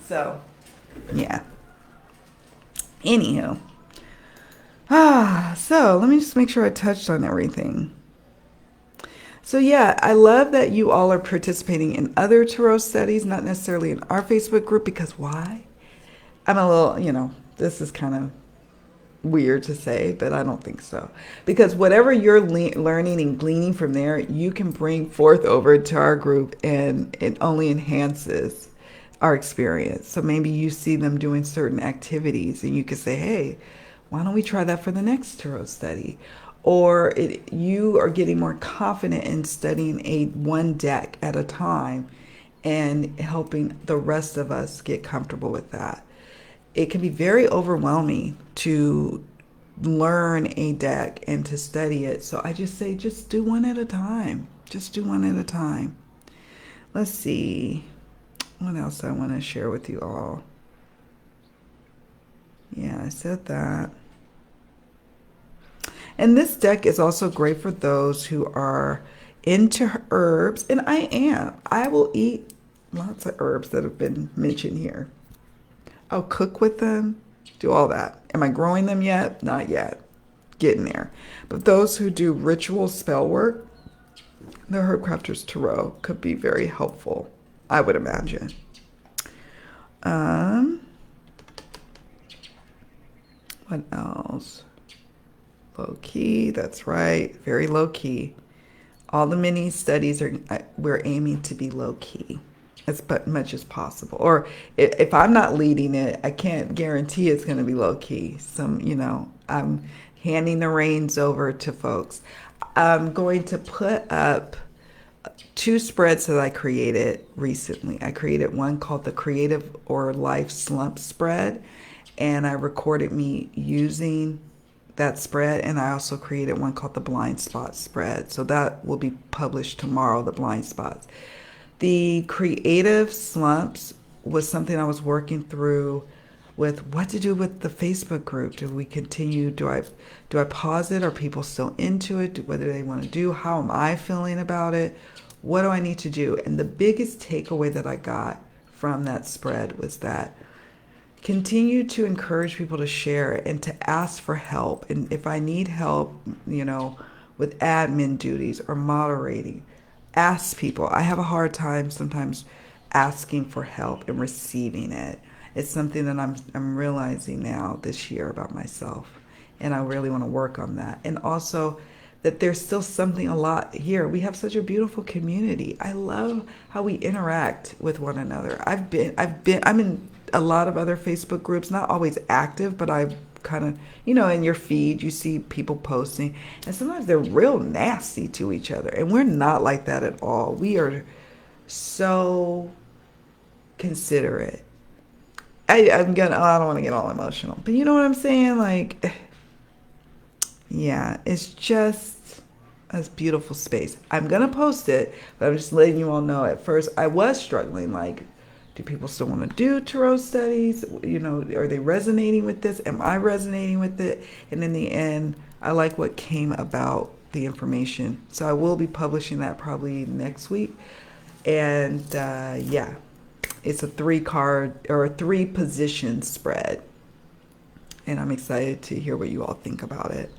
So, yeah. Anywho. So let me just make sure I touched on everything. So yeah, I love that you all are participating in other tarot studies, not necessarily in our Facebook group, because why? I'm a little, this is kind of weird to say, but I don't think so. Because whatever you're learning and gleaning from there, you can bring forth over to our group, and it only enhances our experience. So maybe you see them doing certain activities and you could say, hey, why don't we try that for the next tarot study? Or you are getting more confident in studying one deck at a time and helping the rest of us get comfortable with that. It can be very overwhelming to learn a deck and to study it. So I just say, just do one at a time. Just do one at a time. Let's see what else I want to share with you all. Yeah, I said that. And this deck is also great for those who are into herbs. And I am. I will eat lots of herbs that have been mentioned here. I'll cook with them, do all that. Am I growing them yet? Not yet. Getting there. But those who do ritual spell work, the Herbcrafter's Tarot could be very helpful, I would imagine. What else? Low key, that's right. Very low key. All the mini studies we're aiming to be low key as much as possible. Or if I'm not leading it, I can't guarantee it's going to be low key. I'm handing the reins over to folks. I'm going to put up 2 spreads that I created recently. I created one called the Creative or Life Slump Spread, and I recorded me using that spread, and I also created one called the Blind Spot Spread. So that will be published tomorrow, the Blind Spots. The creative slumps was something I was working through with what to do with the Facebook group. Do we continue? Do I pause it? Are people still into it? What do they want to do? How am I feeling about it? What do I need to do? And the biggest takeaway that I got from that spread was that continue to encourage people to share and to ask for help. And if I need help, with admin duties or moderating, ask people. I have a hard time sometimes asking for help and receiving it. It's something that I'm realizing now this year about myself, and I really want to work on that. And also that there's still something a lot here. We have such a beautiful community. I love how we interact with one another. I'm in a lot of other Facebook groups, not always active, but I've kind of, in your feed, you see people posting, and sometimes they're real nasty to each other. And we're not like that at all. We are so considerate. I don't want to get all emotional, but you know what I'm saying? Like, yeah, it's just a beautiful space. I'm going to post it, but I'm just letting you all know at first I was struggling. Like, do people still want to do tarot studies? Are they resonating with this? Am I resonating with it? And in the end, I like what came about the information. So I will be publishing that probably next week. And yeah, it's a 3-card or a 3-position spread. And I'm excited to hear what you all think about it.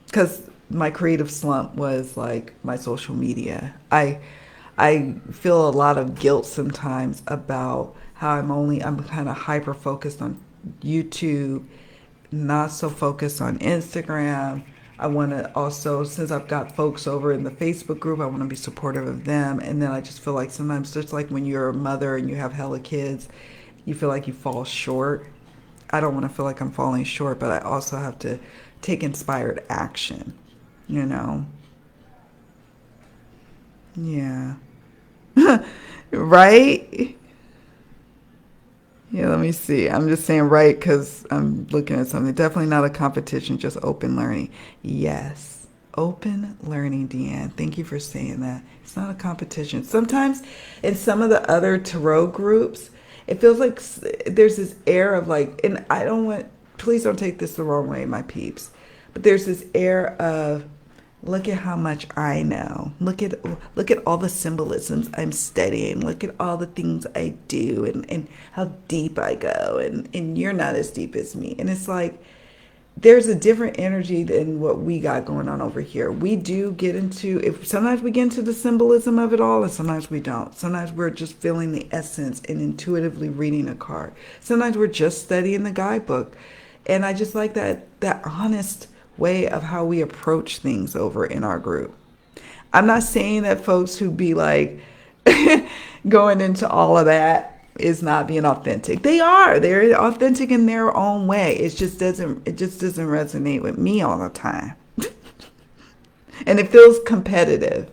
Because my creative slump was like my social media. I feel a lot of guilt sometimes about how I'm kind of hyper focused on YouTube, not so focused on Instagram. I want to also, since I've got folks over in the Facebook group, I want to be supportive of them. And then I just feel like sometimes, just like when you're a mother and you have hella kids, you feel like you fall short. I don't want to feel like I'm falling short, but I also have to take inspired action, Yeah. Right? Yeah, let me see. I'm just saying right because I'm looking at something. Definitely not a competition, just open learning. Yes, open learning, Deanne. Thank you for saying that. It's not a competition. Sometimes in some of the other tarot groups, it feels like there's this air of like, and I don't want, please don't take this the wrong way, my peeps, but there's this air of, look at how much I know. Look at all the symbolisms I'm studying. Look at all the things I do and how deep I go and you're not as deep as me. And it's like there's a different energy than what we got going on over here. We do get into if sometimes we get into the symbolism of it all and sometimes we don't. Sometimes we're just feeling the essence and intuitively reading a card. Sometimes we're just studying the guidebook. And I just like that honest way of how we approach things over in our group. I'm not saying that folks who be like going into all of that is not being authentic. They are. They're authentic in their own way. It just doesn't resonate with me all the time. And it feels competitive.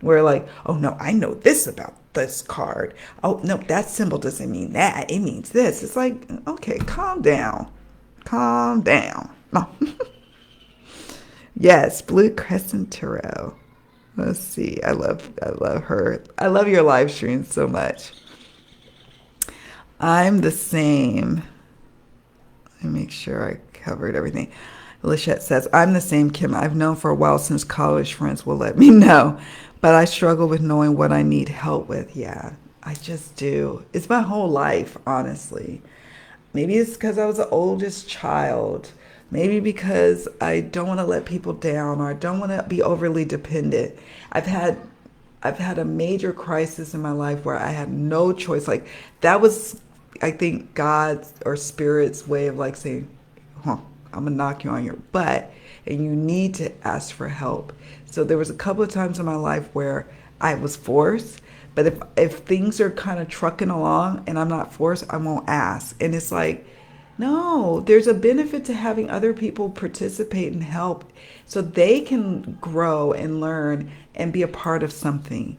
We're like, oh no, I know this about this card. Oh no, that symbol doesn't mean that. It means this. It's like, okay, calm down. Calm down. No. Yes, Blue Crescent Tarot. Let's see. I love her. I love your live streams so much. I'm the same. Let me make sure I covered everything. Lachette says, I'm the same, Kim. I've known for a while since college friends will let me know. But I struggle with knowing what I need help with. Yeah, I just do. It's my whole life, honestly. Maybe it's because I was the oldest child. Maybe because I don't want to let people down or I don't want to be overly dependent. I've had I've had a major crisis in my life where I had no choice. Like that was, I think, God's or Spirit's way of like saying, huh, I'm gonna knock you on your butt and you need to ask for help. So there was a couple of times in my life where I was forced, but if things are kind of trucking along and I'm not forced, I won't ask. And it's like, no, there's a benefit to having other people participate and help so they can grow and learn and be a part of something.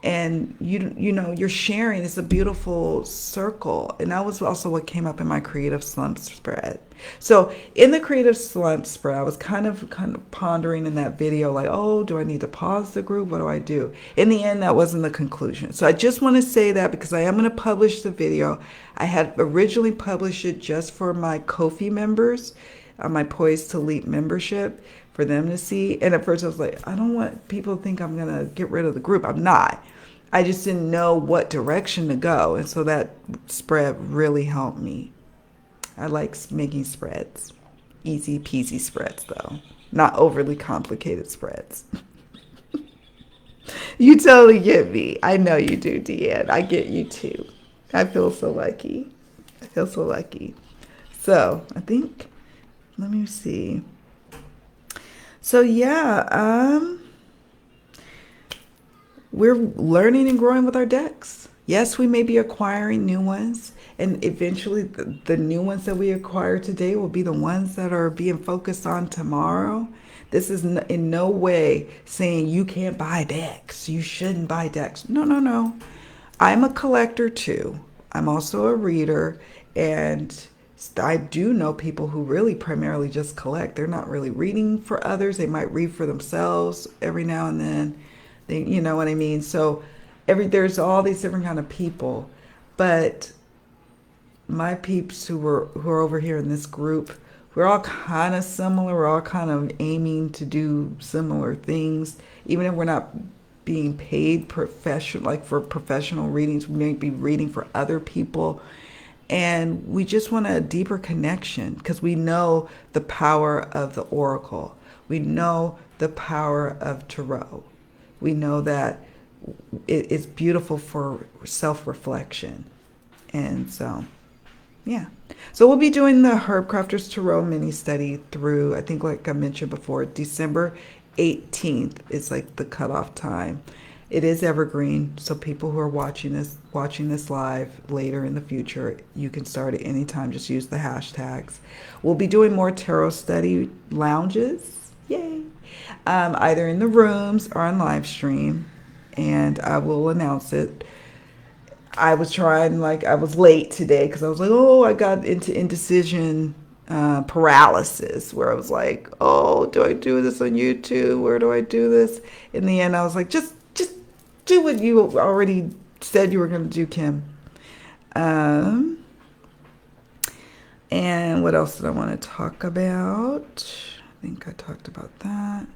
And you know, you're sharing. It's a beautiful circle. And that was also what came up in my creative slump spread. So in the creative slump spread, I was kind of pondering in that video, like, oh, do I need to pause the group? What do I do? In the end, that wasn't the conclusion. So I just want to say that because I am going to publish the video. I had originally published it just for my Ko-fi members, my Poised to Leap membership, for them to see. And at first I was like, I don't want people to think I'm going to get rid of the group. I'm not. I just didn't know what direction to go. And so that spread really helped me. I like making spreads. Easy peasy spreads, though. Not overly complicated spreads. You totally get me. I know you do, Deanne. I get you too. I feel so lucky. I feel so lucky. So I think, let me see. So yeah, we're learning and growing with our decks. Yes, we may be acquiring new ones, and eventually the new ones that we acquire today will be the ones that are being focused on tomorrow. This is in no way saying you can't buy decks. You shouldn't buy decks. No, no, no. I'm a collector too. I'm also a reader, and I do know people who really primarily just collect. They're not really reading for others. They might read for themselves every now and then. You know what I mean? So there's all these different kind of people, but my peeps who are over here in this group, we're all kind of similar. We're all kind of aiming to do similar things, even if we're not being paid professional, like for professional readings. We may be reading for other people, and we just want a deeper connection because we know the power of the oracle. We know the power of tarot. We know that it's beautiful for self-reflection. And so, yeah. So we'll be doing the Herbcrafter's Tarot mini study through, I think like I mentioned before, December 18th is like the cutoff time. It is evergreen, so people who are watching this live later in the future, you can start at any time. Just use the hashtags. We'll be doing more tarot study lounges. Yay! Either in the rooms or on live stream. and I will announce it. I was trying, like, I was late today because I was like, oh, I got into indecision paralysis where I was like, oh, do I do this on YouTube? Where do I do this? In the end, I was like, just do what you already said you were going to do, Kim. Um, and what else did I want to talk about? I think I talked about that.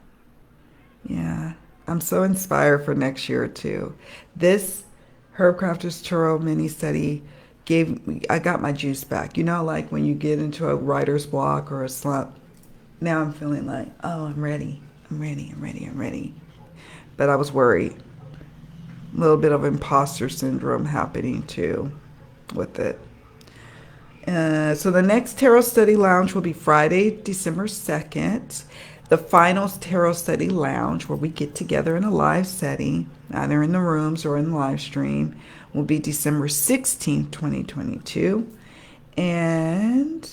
Yeah, I'm so inspired for next year too. This Herbcrafter's Churro mini study gave me, I got my juice back. You know, like when you get into a writer's block or a slump. Now I'm feeling like, oh, I'm ready. I'm ready. I'm ready. I'm ready. But I was worried. A little bit of imposter syndrome happening too with it. So the next Tarot Study Lounge will be Friday, December 2nd. The final Tarot Study Lounge, where we get together in a live setting, either in the rooms or in live stream, will be December 16th, 2022. And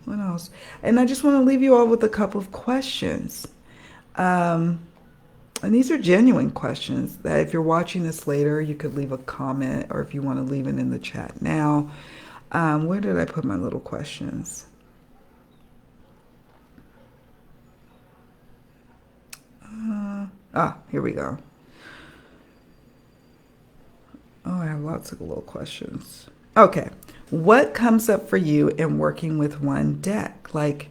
what else? And I just want to leave you all with a couple of questions. Um, and these are genuine questions that if you're watching this later, you could leave a comment, or if you want to leave it in the chat now. Where did I put my little questions? Here we go. Oh, I have lots of little questions. Okay. What comes up for you in working with one deck? Like,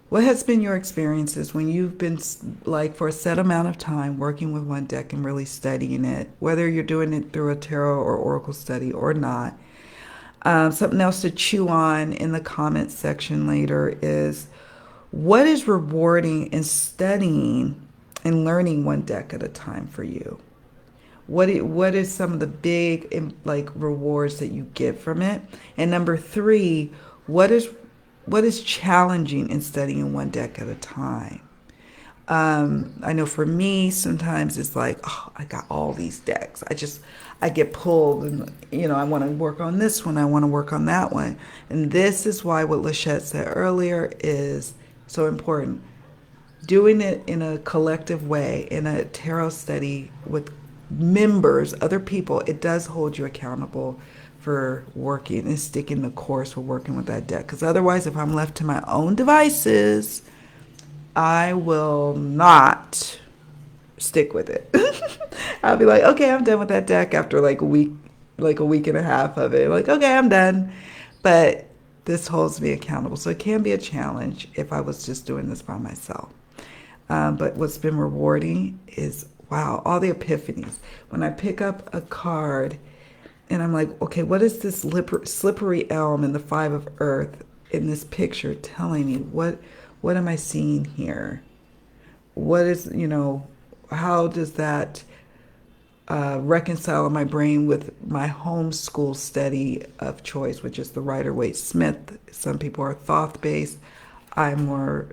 what has been your experiences when you've been, like, for a set amount of time working with one deck and really studying it, whether you're doing it through a tarot or oracle study or not? Something else to chew on in the comments section later is, what is rewarding in studying and learning one deck at a time for you? What is some of the big, like, rewards that you get from it? And number three, what is challenging in studying one deck at a time? I know for me, sometimes it's like, oh, I got all these decks. I get pulled and, I want to work on this one. I want to work on that one. And this is why what Lachette said earlier is so important. Doing it in a collective way, in a tarot study with members, other people, it does hold you accountable for working and sticking the course for working with that deck. Because otherwise, if I'm left to my own devices, I will not stick with it. I'll be like, okay, I'm done with that deck after like a week and a half of it. Like, okay, I'm done. But this holds me accountable. So it can be a challenge if I was just doing this by myself. But what's been rewarding is, wow, all the epiphanies. When I pick up a card and I'm like, okay, what is this slippery elm and the Five of Earth in this picture telling me? What am I seeing here? What is, how does that reconcile in my brain with my homeschool study of choice, which is the Rider-Waite-Smith? Some people are Thoth-based. I'm more,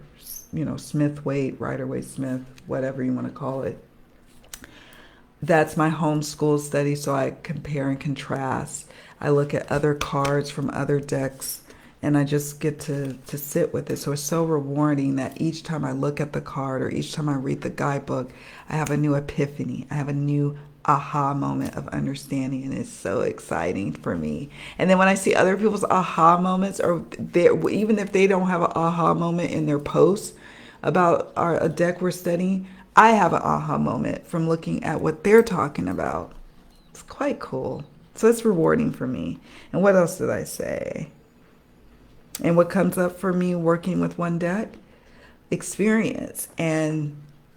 Smith-Waite, Rider-Waite-Smith, whatever you want to call it. That's my homeschool study, so I compare and contrast. I look at other cards from other decks, and I just get to sit with it. So it's so rewarding that each time I look at the card or each time I read the guidebook, I have a new epiphany. I have a new aha moment of understanding, and it's so exciting for me. And then when I see other people's aha moments, or even if they don't have an aha moment in their posts about a deck we're studying, I have an aha moment from looking at what they're talking about. It's quite cool. So it's rewarding for me. And what else did I say? And what comes up for me working with one deck? Experience and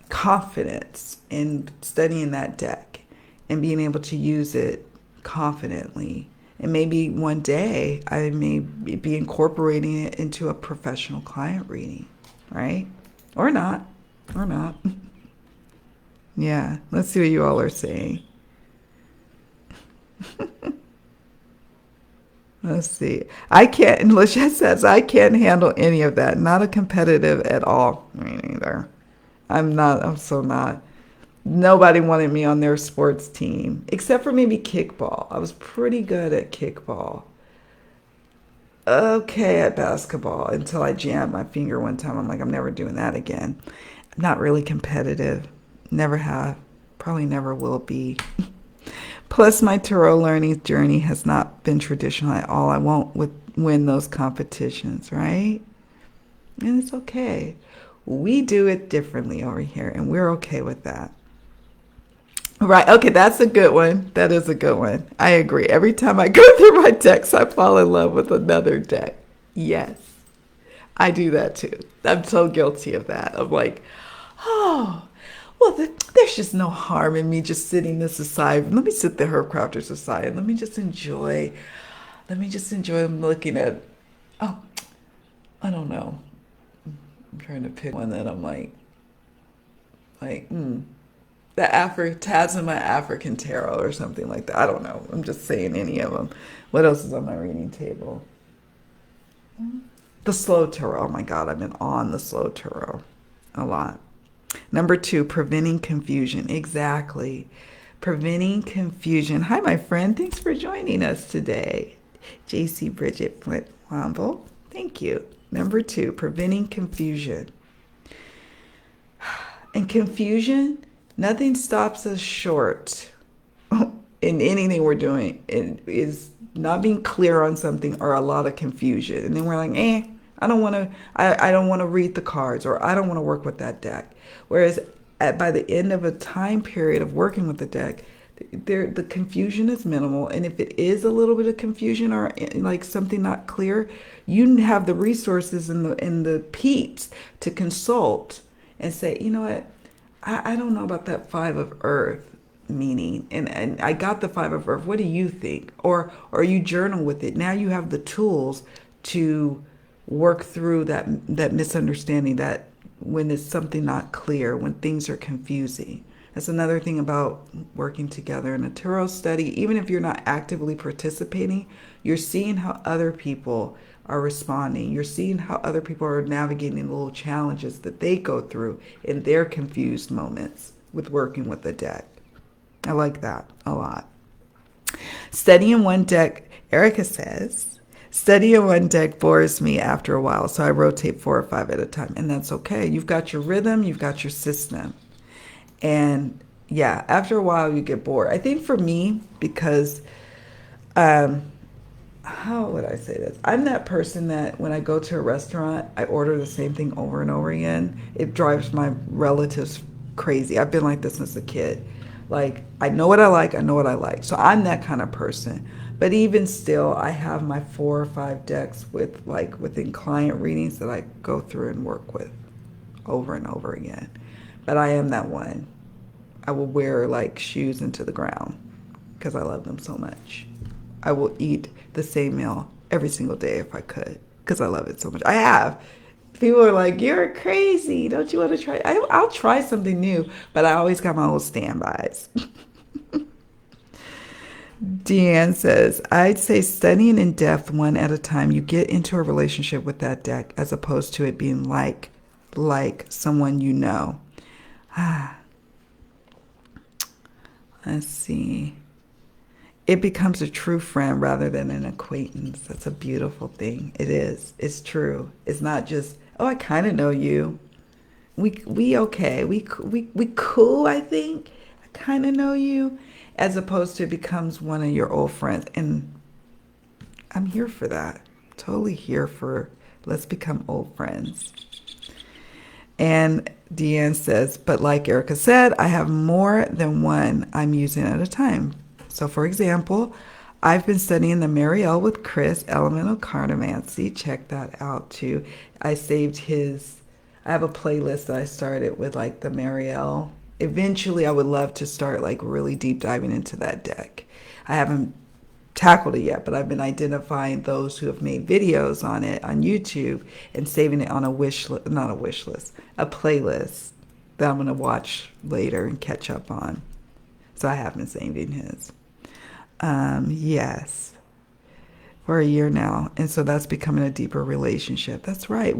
confidence in studying that deck and being able to use it confidently. And maybe one day I may be incorporating it into a professional client reading, right? Or not. Or not. Yeah, let's see what you all are saying. Let's see. I can't, and Lachette says, I can't handle any of that. Not a competitive at all. Me neither. I'm so not. Nobody wanted me on their sports team, except for maybe kickball. I was pretty good at kickball. Okay at basketball until I jammed my finger one time. I'm like, I'm never doing that again. I'm not really competitive. Never have. Probably never will be. Plus, my tarot learning journey has not been traditional at all. I won't win those competitions, right? And it's okay. We do it differently over here, and we're okay with that. Right. Okay, that's a good one. That is a good one. I agree. Every time I go through my decks, I fall in love with another deck. Yes, I do that too. I'm so guilty of that. I'm like, oh, well, there's just no harm in me just sitting this aside. Let me sit the Herbcrafters aside and let me just enjoy looking at, oh, I don't know. I'm trying to pick one that I'm like, the Tasman African Tarot or something like that. I don't know. I'm just saying any of them. What else is on my reading table? The Slow Tarot. Oh my God, I've been on the Slow Tarot a lot. Number 2, preventing confusion. Exactly. Preventing confusion. Hi, my friend. Thanks for joining us today. JC Bridget Flint Womble. Thank you. Number 2, preventing confusion. And confusion, nothing stops us short in anything we're doing. It is not being clear on something or a lot of confusion. And then we're like, I don't want to read the cards, or I don't want to work with that deck. Whereas by the end of a time period of working with the deck, the confusion is minimal. And if it is a little bit of confusion or like something not clear, you have the resources and the peeps to consult and say, you know what, I don't know about that 5 of Earth meaning, and I got the 5 of Earth. What do you think? Or you journal with it. Now you have the tools to work through that misunderstanding, that when it's something not clear, when things are confusing. That's another thing about working together in a tarot study. Even if you're not actively participating, you're seeing how other people are responding. You're seeing how other people are navigating the little challenges that they go through in their confused moments with working with the deck. I like that a lot. Studying one deck, Erica says, studying one deck bores me after a while, so I rotate 4 or 5 at a time, and that's okay. You've got your rhythm, you've got your system. And yeah, after a while you get bored. I think for me, because how would I say this? I'm that person that when I go to a restaurant, I order the same thing over and over again. It drives my relatives crazy. I've been like this since a kid. Like, I know what I like, I know what I like. So I'm that kind of person. But even still, I have my 4 or 5 decks within client readings that I go through and work with over and over again. But I am that one. I will wear like shoes into the ground because I love them so much. I will eat the same meal every single day if I could because I love it so much. I have. People are like, you're crazy. Don't you want to try? I'll try something new, but I always got my old standbys. Deanne says, I'd say studying in depth one at a time, you get into a relationship with that deck as opposed to it being like someone you know. Let's see. It becomes a true friend rather than an acquaintance. That's a beautiful thing. It is. It's true. It's not just, oh, I kind of know you. We okay. We cool, I think. I kind of know you. As opposed to it becomes one of your old friends. And I'm here for that. Totally here for let's become old friends. And Deanne says, but like Erica said, I have more than one I'm using at a time. So for example, I've been studying the Marielle with Chris, Elemental Cartomancy. Check that out too. I have a playlist that I started with like the Marielle. Eventually I would love to start like really deep diving into that deck. I haven't tackled it yet, but I've been identifying those who have made videos on it on YouTube and saving it on a playlist that I'm going to watch later and catch up on. So I have been saving his. Yes, for a year now. And so that's becoming a deeper relationship. That's right.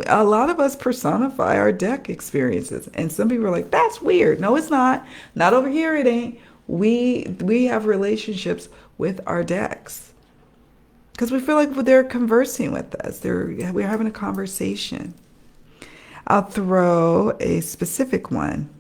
A lot of us personify our deck experiences. And some people are like, that's weird. No, it's not. Not over here, it ain't. We have relationships with our decks because we feel like they're conversing with us. We're having a conversation. I'll throw a specific one.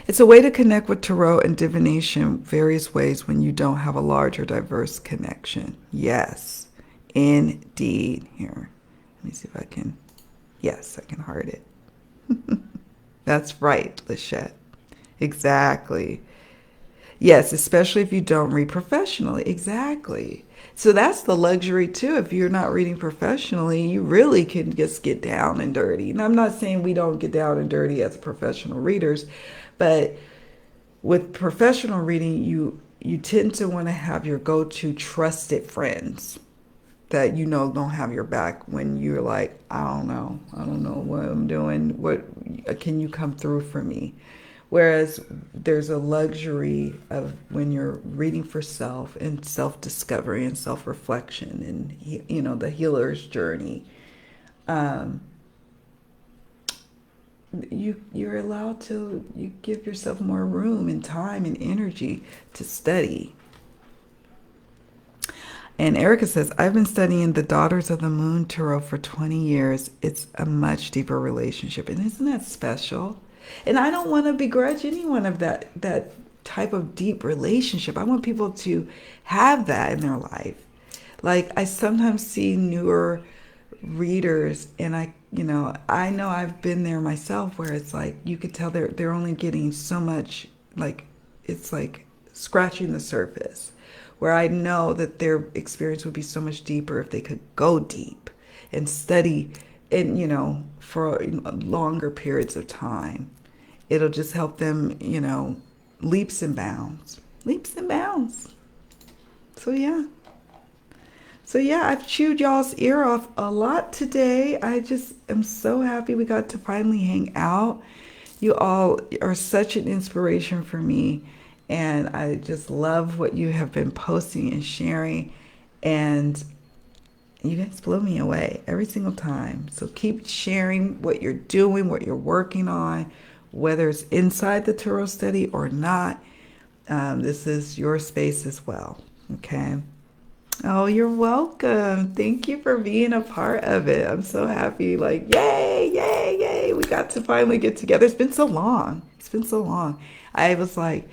It's a way to connect with tarot and divination various ways when you don't have a large or diverse connection. Yes, indeed. Here, let me see if I can. Yes, I can heart it. That's right, Lachette. Exactly. Yes, especially if you don't read professionally. Exactly. So that's the luxury too. If you're not reading professionally, you really can just get down and dirty. And I'm not saying we don't get down and dirty as professional readers, but with professional reading, you tend to want to have your go-to trusted friends that you know don't have your back when you're like, I don't know what I'm doing. What can you come through for me? Whereas there's a luxury of when you're reading for self and self-discovery and self-reflection and the healer's journey. Um, you're allowed to you give yourself more room and time and energy to study. And Erica says, I've been studying the Daughters of the Moon Tarot for 20 years. It's a much deeper relationship. And isn't that special? And I don't want to begrudge anyone of that type of deep relationship. I want people to have that in their life. Like I sometimes see newer readers and I know I've been there myself where it's like you could tell they're only getting so much, like it's like scratching the surface, where I know that their experience would be so much deeper if they could go deep and study and for longer periods of time. It'll just help them, leaps and bounds. Leaps and bounds. So yeah. So yeah, I've chewed y'all's ear off a lot today. I just am so happy we got to finally hang out. You all are such an inspiration for me, and I just love what you have been posting and sharing, and you guys blow me away every single time. So keep sharing what you're doing, what you're working on, whether it's inside the tarot study or not. This is your space as well. Okay. Oh, you're welcome. Thank you for being a part of it. I'm so happy. Like, yay, yay, yay. We got to finally get together. It's been so long. It's been so long. I was like,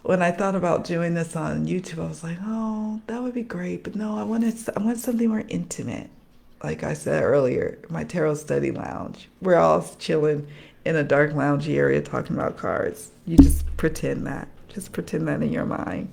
when I thought about doing this on YouTube, I was like, oh, that would be great. But no, I want something more intimate. Like I said earlier, my tarot study lounge. We're all chilling in a dark loungy area talking about cards. You just pretend that. Just pretend that in your mind.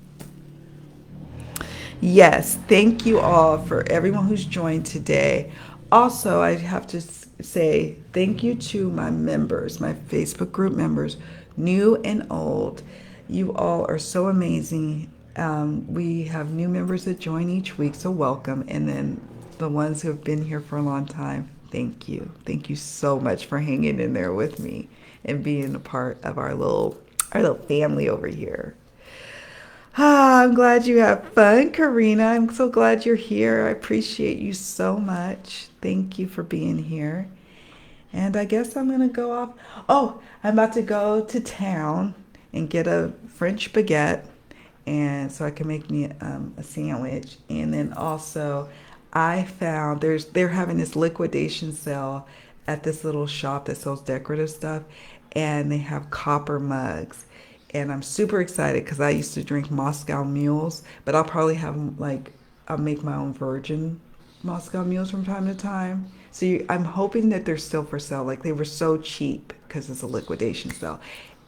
Yes, thank you all for everyone who's joined today. Also, I have to say thank you to my members, my Facebook group members, new and old. You all are so amazing. We have new members that join each week, so welcome. And then the ones who have been here for a long time, thank you. Thank you so much for hanging in there with me and being a part of our little family over here. I'm glad you have fun, Karina. I'm so glad you're here. I appreciate you so much. Thank you for being here. And I guess I'm going to go off. Oh, I'm about to go to town and get a French baguette, and so I can make me a sandwich. And then also, I found they're having this liquidation sale at this little shop that sells decorative stuff, and they have copper mugs. And I'm super excited because I used to drink Moscow mules, but I'll probably have I'll make my own virgin Moscow mules from time to time. So I'm hoping that they're still for sale. Like they were so cheap because it's a liquidation sale.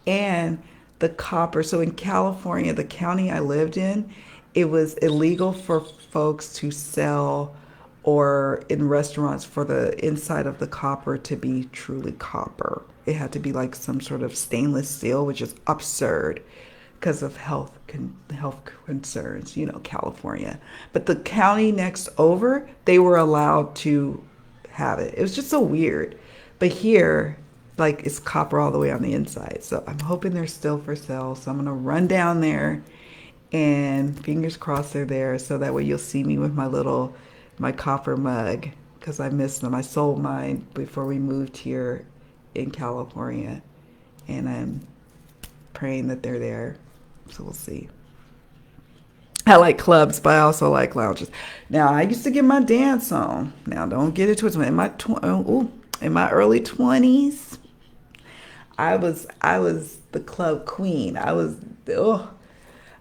And the copper, so in California, the county I lived in, it was illegal for folks to sell or in restaurants for the inside of the copper to be truly copper. It had to be like some sort of stainless steel, which is absurd because of health concerns, California. But the county next over, they were allowed to have it. It was just so weird. But here, like it's copper all the way on the inside. So I'm hoping they're still for sale. So I'm going to run down there and fingers crossed they're there. So that way you'll see me with my copper mug because I missed them. I sold mine before we moved here in California, and I'm praying that they're there. So we'll see. I like clubs, but I also like lounges. Now I used to get my dance on. Now don't get it twisted. In my early 20s, I was the club queen. Oh,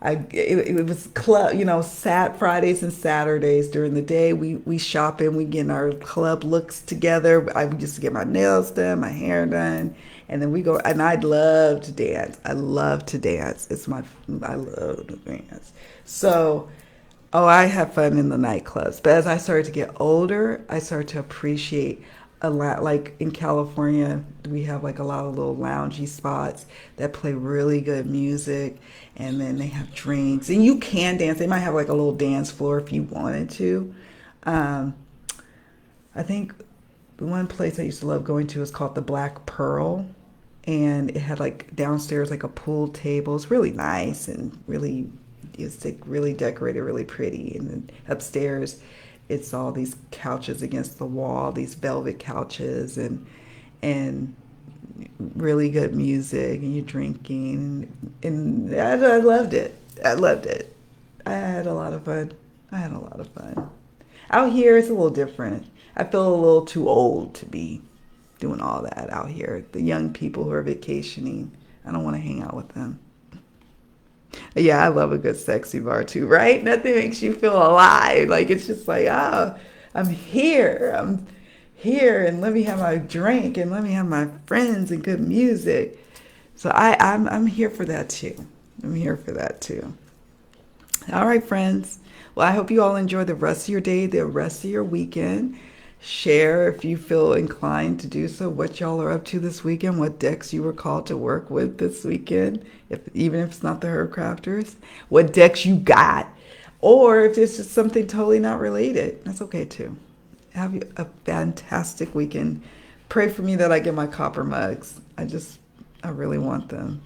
it was club, Sat Fridays and Saturdays during the day. We shopping, we getting our club looks together. I used to get my nails done, my hair done, and then we go. And I love to dance. I love to dance. I love to dance. So, oh, I have fun in the nightclubs. But as I started to get older, I started to appreciate a lot. Like in California, we have like a lot of little loungy spots that play really good music, and then they have drinks, and you can dance. They might have like a little dance floor if you wanted to. Um, I think the one place I used to love going to is called the Black Pearl, and it had like downstairs like a pool table. It's really nice and really it's like really decorated, really pretty. And then upstairs, it's all these couches against the wall, these velvet couches, and really good music, and you're drinking, and I loved it. I loved it. I had a lot of fun. I had a lot of fun. Out here, it's a little different. I feel a little too old to be doing all that out here. The young people who are vacationing, I don't want to hang out with them. Yeah, I love a good sexy bar too, right? Nothing makes you feel alive. Like it's just like, ah, I'm here. I'm here and let me have my drink and let me have my friends and good music. So I'm here for that too. I'm here for that too. All right, friends. Well, I hope you all enjoy the rest of your day, the rest of your weekend. Share if you feel inclined to do so, what y'all are up to this weekend, what decks you were called to work with this weekend, even if it's not the Herbcrafters, what decks you got, or if it's just something totally not related. That's okay too. Have a fantastic weekend. Pray for me that I get my copper mugs. I really want them.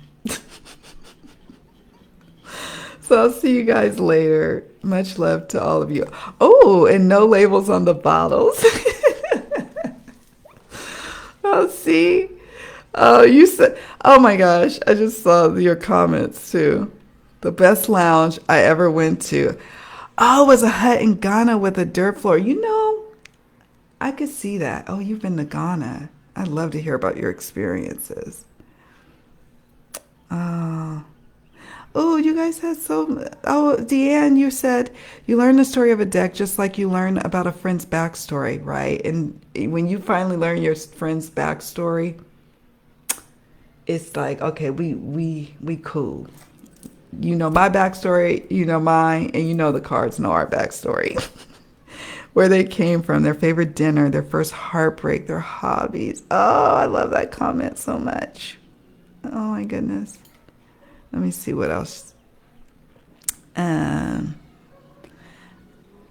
So I'll see you guys later. Much love to all of you. Oh, and no labels on the bottles. Oh, see? Oh, you said, oh my gosh, I just saw your comments too. The best lounge I ever went to. Oh, it was a hut in Ghana with a dirt floor. I could see that. Oh, you've been to Ghana. I'd love to hear about your experiences. Oh. Oh, you guys had so. Oh, Deanne, you said you learned the story of a deck just like you learn about a friend's backstory, right? And when you finally learn your friend's backstory, it's like, okay, we cool. You know my backstory, you know mine, and you know the cards know our backstory. Where they came from, their favorite dinner, their first heartbreak, their hobbies. Oh, I love that comment so much. Oh my goodness. Let me see what else. Um,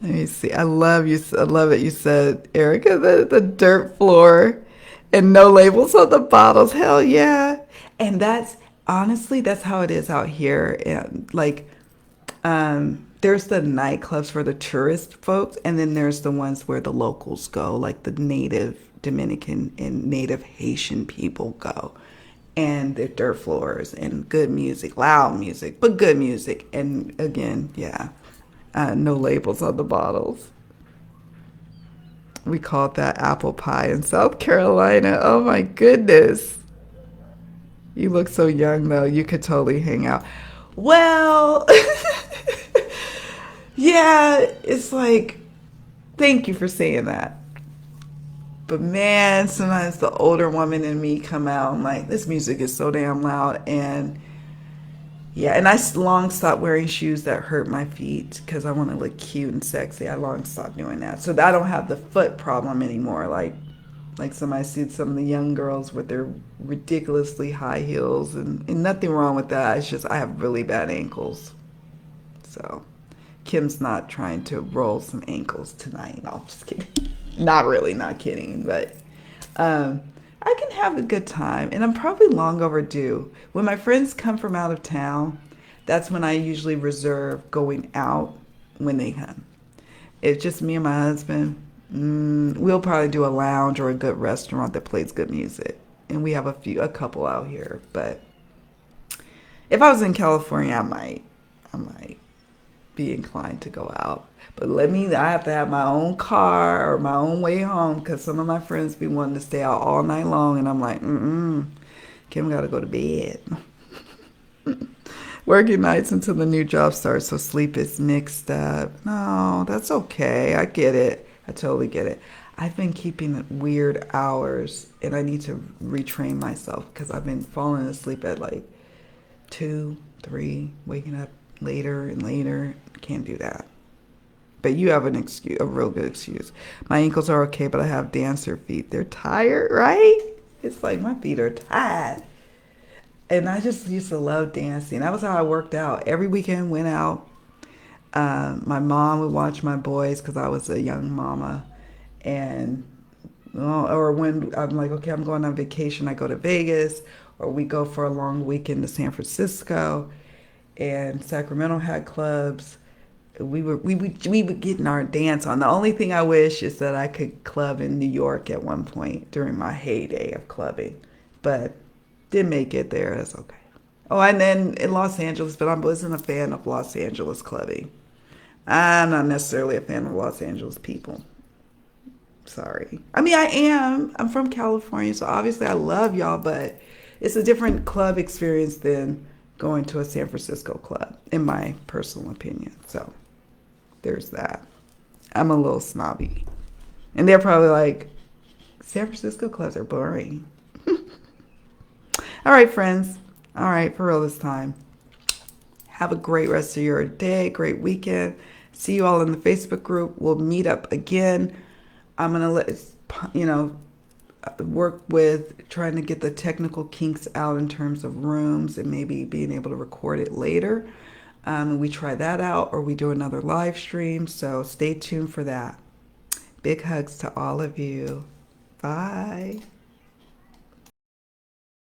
Let me see. I love you. I love it. You said, Erica, the dirt floor and no labels on the bottles. Hell yeah. And that's honestly, that's how it is out here. And like, there's the nightclubs for the tourist folks, and then there's the ones where the locals go, like the native Dominican and native Haitian people go. And their dirt floors and good music, loud music, but good music. And again, yeah, no labels on the bottles. We called that apple pie in South Carolina. Oh my goodness. You look so young though. You could totally hang out. Well, yeah, it's like, thank you for saying that. But man, sometimes the older woman in me come out. I'm like, this music is so damn loud. And yeah, and long stopped wearing shoes that hurt my feet because I want to look cute and sexy. I long stopped doing that. So I don't have the foot problem anymore. Like somebody sees some of the young girls with their ridiculously high heels, and nothing wrong with that. It's just I have really bad ankles. So Kim's not trying to roll some ankles tonight. No, I'm just kidding. Not really, not kidding, but I can have a good time, and I'm probably long overdue. When my friends come from out of town, that's when I usually reserve going out when they come. It's just me and my husband. We'll probably do a lounge or a good restaurant that plays good music, and we have a couple out here. But if I was in California, I might be inclined to go out. But I have to have my own car or my own way home because some of my friends be wanting to stay out all night long. And I'm like, Kim got to go to bed. Working nights until the new job starts, so sleep is mixed up. No, that's okay. I get it. I totally get it. I've been keeping weird hours, and I need to retrain myself because I've been falling asleep at like 2, 3, waking up later and later. Can't do that. But you have an excuse, a real good excuse. My ankles are okay, but I have dancer feet. They're tired, right? It's like my feet are tired. And I just used to love dancing. That was how I worked out. Every weekend went out. My mom would watch my boys because I was a young mama. And, well, or when I'm like, okay, I'm going on vacation, I go to Vegas, or we go for a long weekend to San Francisco. And Sacramento had clubs. We would get in our dance on. The only thing I wish is that I could club in New York at one point during my heyday of clubbing, but didn't make it there. That's okay. Oh, and then in Los Angeles, but I wasn't a fan of Los Angeles clubbing. I'm not necessarily a fan of Los Angeles people. Sorry. I mean, I am. I'm from California, so obviously I love y'all, but it's a different club experience than going to a San Francisco club, in my personal opinion. So there's that. I'm a little snobby. And they're probably like, San Francisco clubs are boring. All right, friends. All right, for real this time. Have a great rest of your day, great weekend. See you all in the Facebook group. We'll meet up again. I'm going to work with trying to get the technical kinks out in terms of rooms and maybe being able to record it later. We try that out or we do another live stream. So stay tuned for that. Big hugs to all of you. Bye.